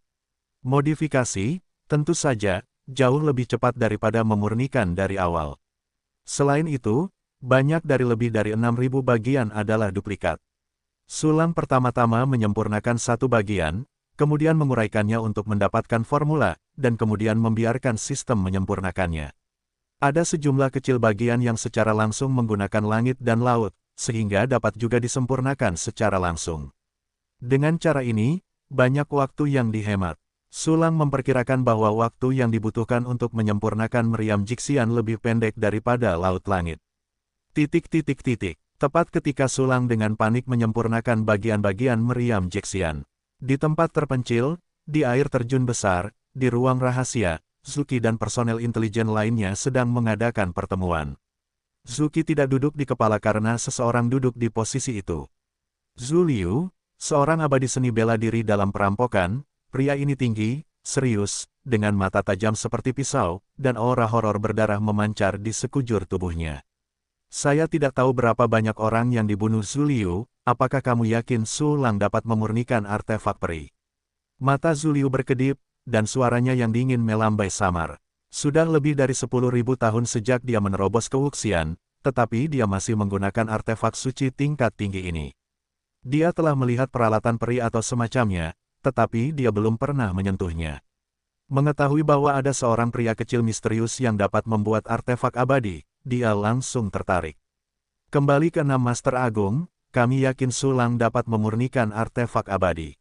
Modifikasi, tentu saja, jauh lebih cepat daripada memurnikan dari awal. Selain itu, banyak dari lebih dari 6.000 bagian adalah duplikat. Sulang pertama-tama menyempurnakan satu bagian, kemudian menguraikannya untuk mendapatkan formula, dan kemudian membiarkan sistem menyempurnakannya. Ada sejumlah kecil bagian yang secara langsung menggunakan langit dan laut, sehingga dapat juga disempurnakan secara langsung. Dengan cara ini, banyak waktu yang dihemat. Sulang memperkirakan bahwa waktu yang dibutuhkan untuk menyempurnakan meriam Jixian lebih pendek daripada laut langit. Tepat ketika Sulang dengan panik menyempurnakan bagian-bagian meriam Jixian. Di tempat terpencil, di air terjun besar, di ruang rahasia, Zuki dan personel intelijen lainnya sedang mengadakan pertemuan. Zuki tidak duduk di kepala karena seseorang duduk di posisi itu. Zhu Liu, seorang abadi seni bela diri dalam perampokan, pria ini tinggi, serius, dengan mata tajam seperti pisau, dan aura horor berdarah memancar di sekujur tubuhnya. Saya tidak tahu berapa banyak orang yang dibunuh Zhu Liu, apakah kamu yakin Sulang dapat memurnikan artefak peri? Mata Zhu Liu berkedip, dan suaranya yang dingin melambai samar. Sudah lebih dari 10.000 tahun sejak dia menerobos ke Wuxian, tetapi dia masih menggunakan artefak suci tingkat tinggi ini. Dia telah melihat peralatan peri atau semacamnya, tetapi dia belum pernah menyentuhnya. Mengetahui bahwa ada seorang pria kecil misterius yang dapat membuat artefak abadi, dia langsung tertarik. Kembali ke 6 Master Agung, kami yakin Sulang dapat memurnikan artefak abadi.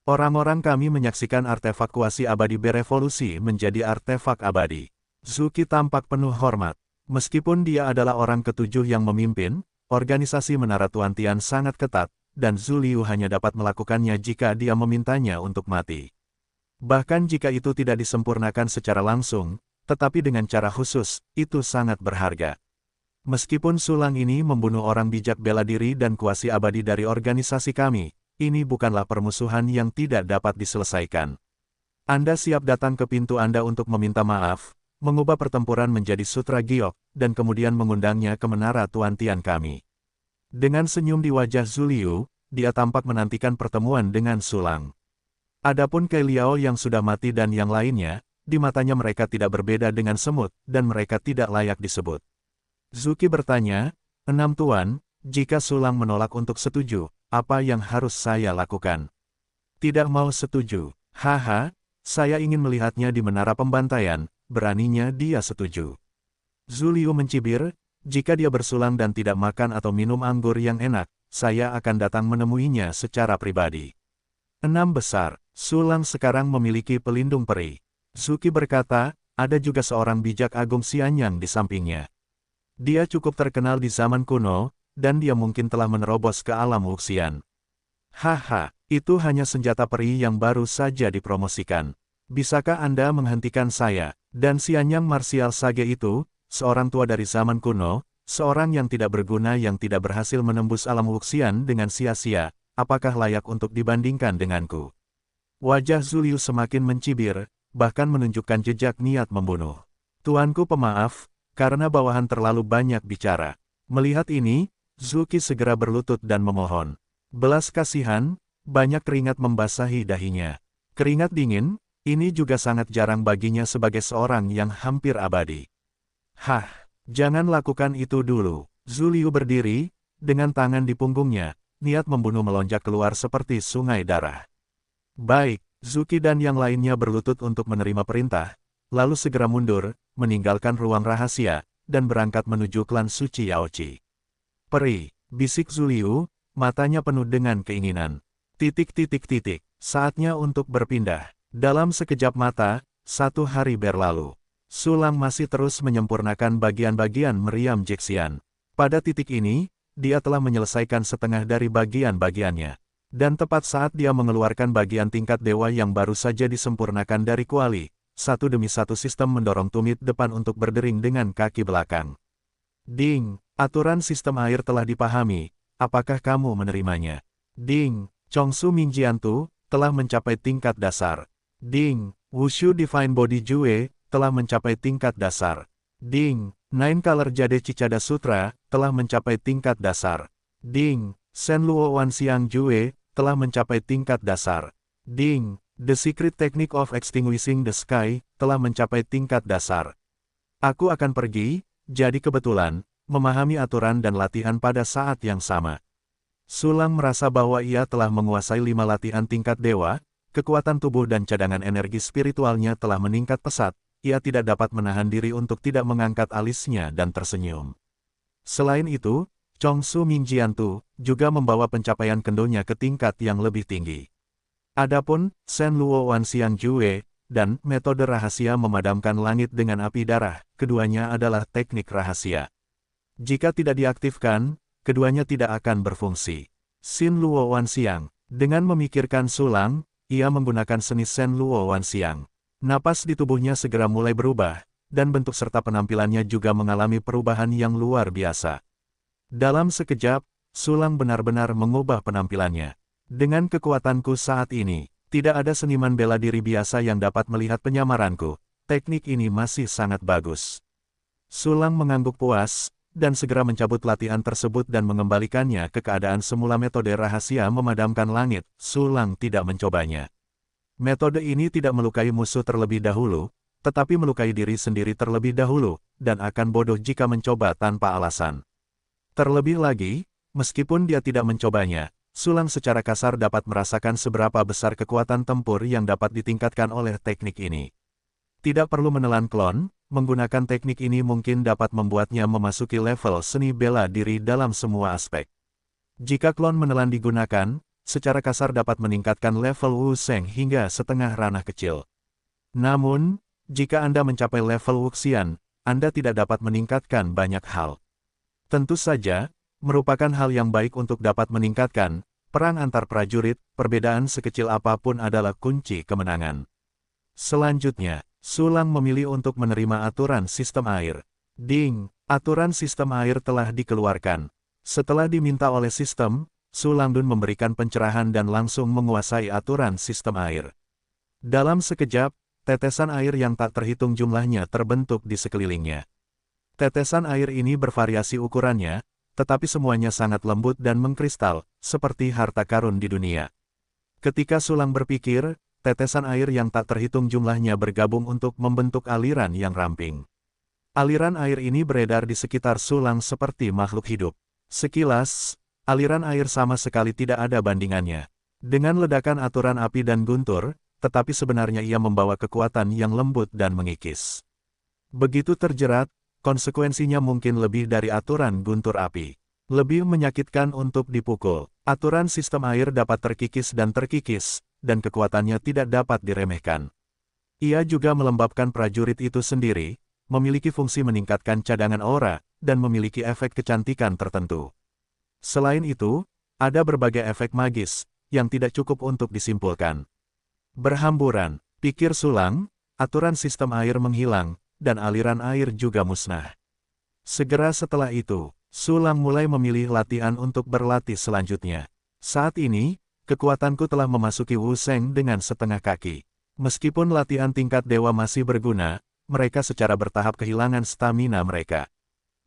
Orang-orang kami menyaksikan artefak kuasi abadi berevolusi menjadi artefak abadi. Zuki tampak penuh hormat. Meskipun dia adalah orang ketujuh yang memimpin, organisasi Menara Tuan Tian sangat ketat, dan Zhu Liu hanya dapat melakukannya jika dia memintanya untuk mati. Bahkan jika itu tidak disempurnakan secara langsung, tetapi dengan cara khusus, itu sangat berharga. Meskipun Sulang ini membunuh orang bijak bela diri dan kuasi abadi dari organisasi kami, ini bukanlah permusuhan yang tidak dapat diselesaikan. Anda siap datang ke pintu Anda untuk meminta maaf, mengubah pertempuran menjadi sutra giok, dan kemudian mengundangnya ke Menara Tuan Tian kami. Dengan senyum di wajah Zhu Liu, dia tampak menantikan pertemuan dengan Sulang. Adapun Kai Liao yang sudah mati dan yang lainnya, di matanya mereka tidak berbeda dengan semut, dan mereka tidak layak disebut. Zuki bertanya, 6 Tuan, jika Sulang menolak untuk setuju, apa yang harus saya lakukan? Tidak mau setuju. Haha, saya ingin melihatnya di menara pembantaian, beraninya dia setuju. Zhu Liu mencibir, jika dia bersulang dan tidak makan atau minum anggur yang enak, saya akan datang menemuinya secara pribadi. 6 besar, Sulang sekarang memiliki pelindung peri. Zuki berkata, ada juga seorang bijak agung Xianyang di sampingnya. Dia cukup terkenal di zaman kuno, dan dia mungkin telah menerobos ke alam Wuxian. Haha, itu hanya senjata peri yang baru saja dipromosikan. Bisakah Anda menghentikan saya? Dan Xianyang Martial Sage itu, seorang tua dari zaman kuno, seorang yang tidak berguna yang tidak berhasil menembus alam Wuxian dengan sia-sia, apakah layak untuk dibandingkan denganku? Wajah Zhu Liu semakin mencibir, bahkan menunjukkan jejak niat membunuh. Tuanku pemaaf, karena bawahan terlalu banyak bicara. Melihat ini, Zuki segera berlutut dan memohon. Belas kasihan, banyak keringat membasahi dahinya. Keringat dingin, ini juga sangat jarang baginya sebagai seorang yang hampir abadi. Hah, jangan lakukan itu dulu. Zhu Liu berdiri, dengan tangan di punggungnya, niat membunuh melonjak keluar seperti sungai darah. Baik. Zuki dan yang lainnya berlutut untuk menerima perintah, lalu segera mundur, meninggalkan ruang rahasia, dan berangkat menuju klan suci Yaochi. Peri, bisik Zhu Liu, matanya penuh dengan keinginan. Saatnya untuk berpindah. Dalam sekejap mata, 1 hari berlalu. Sulang masih terus menyempurnakan bagian-bagian meriam Jixian. Pada titik ini, dia telah menyelesaikan setengah dari bagian-bagiannya. Dan tepat saat dia mengeluarkan bagian tingkat dewa yang baru saja disempurnakan dari kuali, satu demi satu sistem mendorong tumit depan untuk berdering dengan kaki belakang. Ding, aturan sistem air telah dipahami, apakah kamu menerimanya? Ding, Chongsu Mingjiantu, telah mencapai tingkat dasar. Ding, Wushu Divine Body Jue, telah mencapai tingkat dasar. Ding, Nine Color Jade Cicada Sutra, telah mencapai tingkat dasar. Ding, Shenluo Wanxiang Jue, telah mencapai tingkat dasar. Ding, The Secret Technique of Extinguishing the Sky, telah mencapai tingkat dasar. Aku akan pergi, jadi kebetulan, memahami aturan dan latihan pada saat yang sama. Sulang merasa bahwa ia telah menguasai 5 latihan tingkat dewa, kekuatan tubuh dan cadangan energi spiritualnya telah meningkat pesat, ia tidak dapat menahan diri untuk tidak mengangkat alisnya dan tersenyum. Selain itu, Chong Su Mingjiantu juga membawa pencapaian kendonya ke tingkat yang lebih tinggi. Adapun, Shenluo Wanxiang Jue, dan metode rahasia memadamkan langit dengan api darah, keduanya adalah teknik rahasia. Jika tidak diaktifkan, keduanya tidak akan berfungsi. Shenluo Wanxiang, dengan memikirkan Sulang, ia menggunakan seni Shenluo Wanxiang. Napas di tubuhnya segera mulai berubah, dan bentuk serta penampilannya juga mengalami perubahan yang luar biasa. Dalam sekejap, Sulang benar-benar mengubah penampilannya. Dengan kekuatanku saat ini, tidak ada seniman bela diri biasa yang dapat melihat penyamaranku. Teknik ini masih sangat bagus. Sulang mengangguk puas, dan segera mencabut latihan tersebut dan mengembalikannya ke keadaan semula. Metode rahasia memadamkan langit, Sulang tidak mencobanya. Metode ini tidak melukai musuh terlebih dahulu, tetapi melukai diri sendiri terlebih dahulu, dan akan bodoh jika mencoba tanpa alasan. Terlebih lagi, meskipun dia tidak mencobanya, Sulang secara kasar dapat merasakan seberapa besar kekuatan tempur yang dapat ditingkatkan oleh teknik ini. Tidak perlu menelan klon, menggunakan teknik ini mungkin dapat membuatnya memasuki level seni bela diri dalam semua aspek. Jika klon menelan digunakan, secara kasar dapat meningkatkan level Wu Sheng hingga setengah ranah kecil. Namun, jika Anda mencapai level Wuxian, Anda tidak dapat meningkatkan banyak hal. Tentu saja, merupakan hal yang baik untuk dapat meningkatkan perang antar prajurit, perbedaan sekecil apapun adalah kunci kemenangan. Selanjutnya, Sulang memilih untuk menerima aturan sistem air. Ding, aturan sistem air telah dikeluarkan. Setelah diminta oleh sistem, Sulangdun memberikan pencerahan dan langsung menguasai aturan sistem air. Dalam sekejap, tetesan air yang tak terhitung jumlahnya terbentuk di sekelilingnya. Tetesan air ini bervariasi ukurannya, tetapi semuanya sangat lembut dan mengkristal, seperti harta karun di dunia. Ketika Sulang berpikir, tetesan air yang tak terhitung jumlahnya bergabung untuk membentuk aliran yang ramping. Aliran air ini beredar di sekitar Sulang seperti makhluk hidup. Sekilas, aliran air sama sekali tidak ada bandingannya. Dengan ledakan aturan api dan guntur, tetapi sebenarnya ia membawa kekuatan yang lembut dan mengikis. Begitu terjerat, konsekuensinya mungkin lebih dari aturan guntur api. Lebih menyakitkan untuk dipukul. Aturan sistem air dapat terkikis, dan kekuatannya tidak dapat diremehkan. Ia juga melembabkan prajurit itu sendiri, memiliki fungsi meningkatkan cadangan aura, dan memiliki efek kecantikan tertentu. Selain itu, ada berbagai efek magis, yang tidak cukup untuk disimpulkan. Berhamburan, pikir Sulang, aturan sistem air menghilang, dan aliran air juga musnah. Segera setelah itu, Sulang mulai memilih latihan untuk berlatih selanjutnya. Saat ini, kekuatanku telah memasuki Wu Sheng dengan setengah kaki. Meskipun latihan tingkat dewa masih berguna, mereka secara bertahap kehilangan stamina mereka.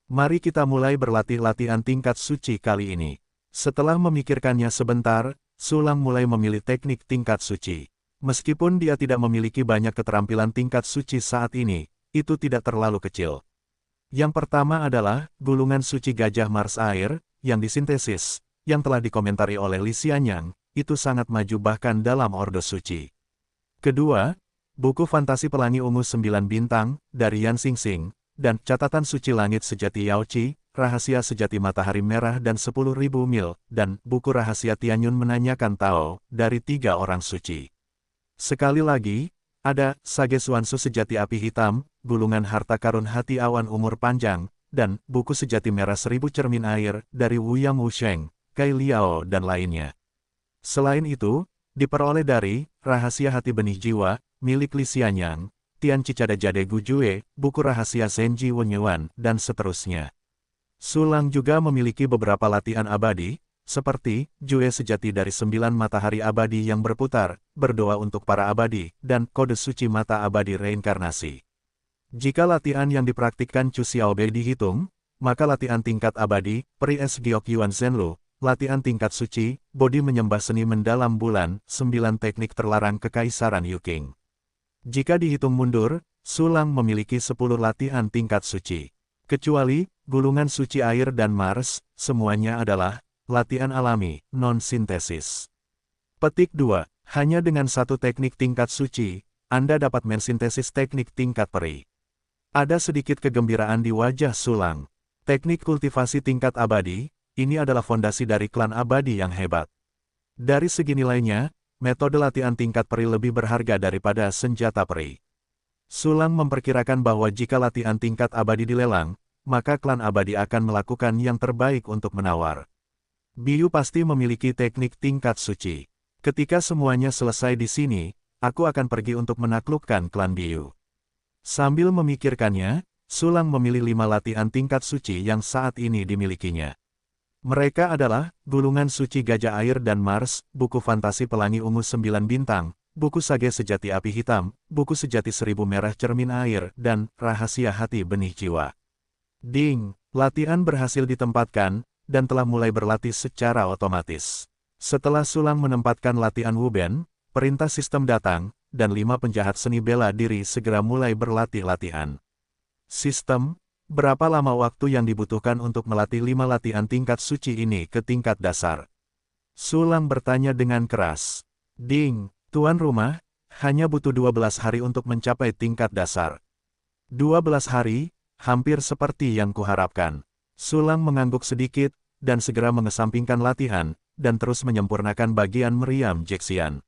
Mari kita mulai berlatih latihan tingkat suci kali ini. Setelah memikirkannya sebentar, Sulang mulai memilih teknik tingkat suci. Meskipun dia tidak memiliki banyak keterampilan tingkat suci saat ini, itu tidak terlalu kecil. Yang pertama adalah gulungan suci Gajah Mars Air, yang disintesis, yang telah dikomentari oleh Li Xianyang, itu sangat maju bahkan dalam Ordo Suci. Kedua, buku fantasi Pelangi Ungu 9 Bintang, dari Yan Xingxing, dan Catatan Suci Langit Sejati Yao Qi, Rahasia Sejati Matahari Merah dan 10.000 Mil, dan buku Rahasia Tianyun Menanyakan Tao, dari 3 Orang Suci. Sekali lagi, ada Sage Xuansu Sejati Api Hitam, Gulungan Harta Karun Hati Awan Umur Panjang, dan buku Sejati Merah 1000 Cermin Air, dari Wu Yang Wusheng, Kai Liao dan lainnya. Selain itu, diperoleh dari Rahasia Hati Benih Jiwa, milik Li Xianyang, Tian Cicada Jade Gujue, buku Rahasia Zenji Wenyuan, dan seterusnya. Sulang juga memiliki beberapa latihan abadi, seperti Jue sejati dari 9 matahari abadi yang berputar, berdoa untuk para abadi, dan kode suci mata abadi reinkarnasi. Jika latihan yang dipraktikkan Chu Xiaobei dihitung, maka latihan tingkat abadi, Peri Es Giok Yuan Zenlu, latihan tingkat suci, bodi menyembah seni mendalam bulan, 9 teknik terlarang kekaisaran Yuking. Jika dihitung mundur, Sulang memiliki 10 latihan tingkat suci. Kecuali, gulungan suci air dan Mars, semuanya adalah latihan alami, non-sintesis. Petik 2. Hanya dengan satu teknik tingkat suci, Anda dapat mensintesis teknik tingkat peri. Ada sedikit kegembiraan di wajah Sulang. Teknik kultivasi tingkat abadi, ini adalah fondasi dari klan abadi yang hebat. Dari segi nilainya, metode latihan tingkat peri lebih berharga daripada senjata peri. Sulang memperkirakan bahwa jika latihan tingkat abadi dilelang, maka klan abadi akan melakukan yang terbaik untuk menawar. Biyu pasti memiliki teknik tingkat suci. Ketika semuanya selesai di sini, aku akan pergi untuk menaklukkan klan Biyu. Sambil memikirkannya, Sulang memilih 5 latihan tingkat suci yang saat ini dimilikinya. Mereka adalah, Gulungan Suci Gajah Air dan Mars, Buku Fantasi Pelangi Ungu 9 Bintang, Buku Sage Sejati Api Hitam, Buku Sejati 1000 Merah Cermin Air, dan Rahasia Hati Benih Jiwa. Ding! Latihan berhasil ditempatkan, dan telah mulai berlatih secara otomatis. Setelah Sulang menempatkan latihan Wuben, perintah sistem datang, dan 5 penjahat seni bela diri segera mulai berlatih latihan. Sistem, berapa lama waktu yang dibutuhkan untuk melatih 5 latihan tingkat suci ini ke tingkat dasar? Sulang bertanya dengan keras. Ding, tuan rumah, hanya butuh 12 hari untuk mencapai tingkat dasar. 12 hari, hampir seperti yang kuharapkan. Sulang mengangguk sedikit, dan segera mengesampingkan latihan, dan terus menyempurnakan bagian meriam Jexian.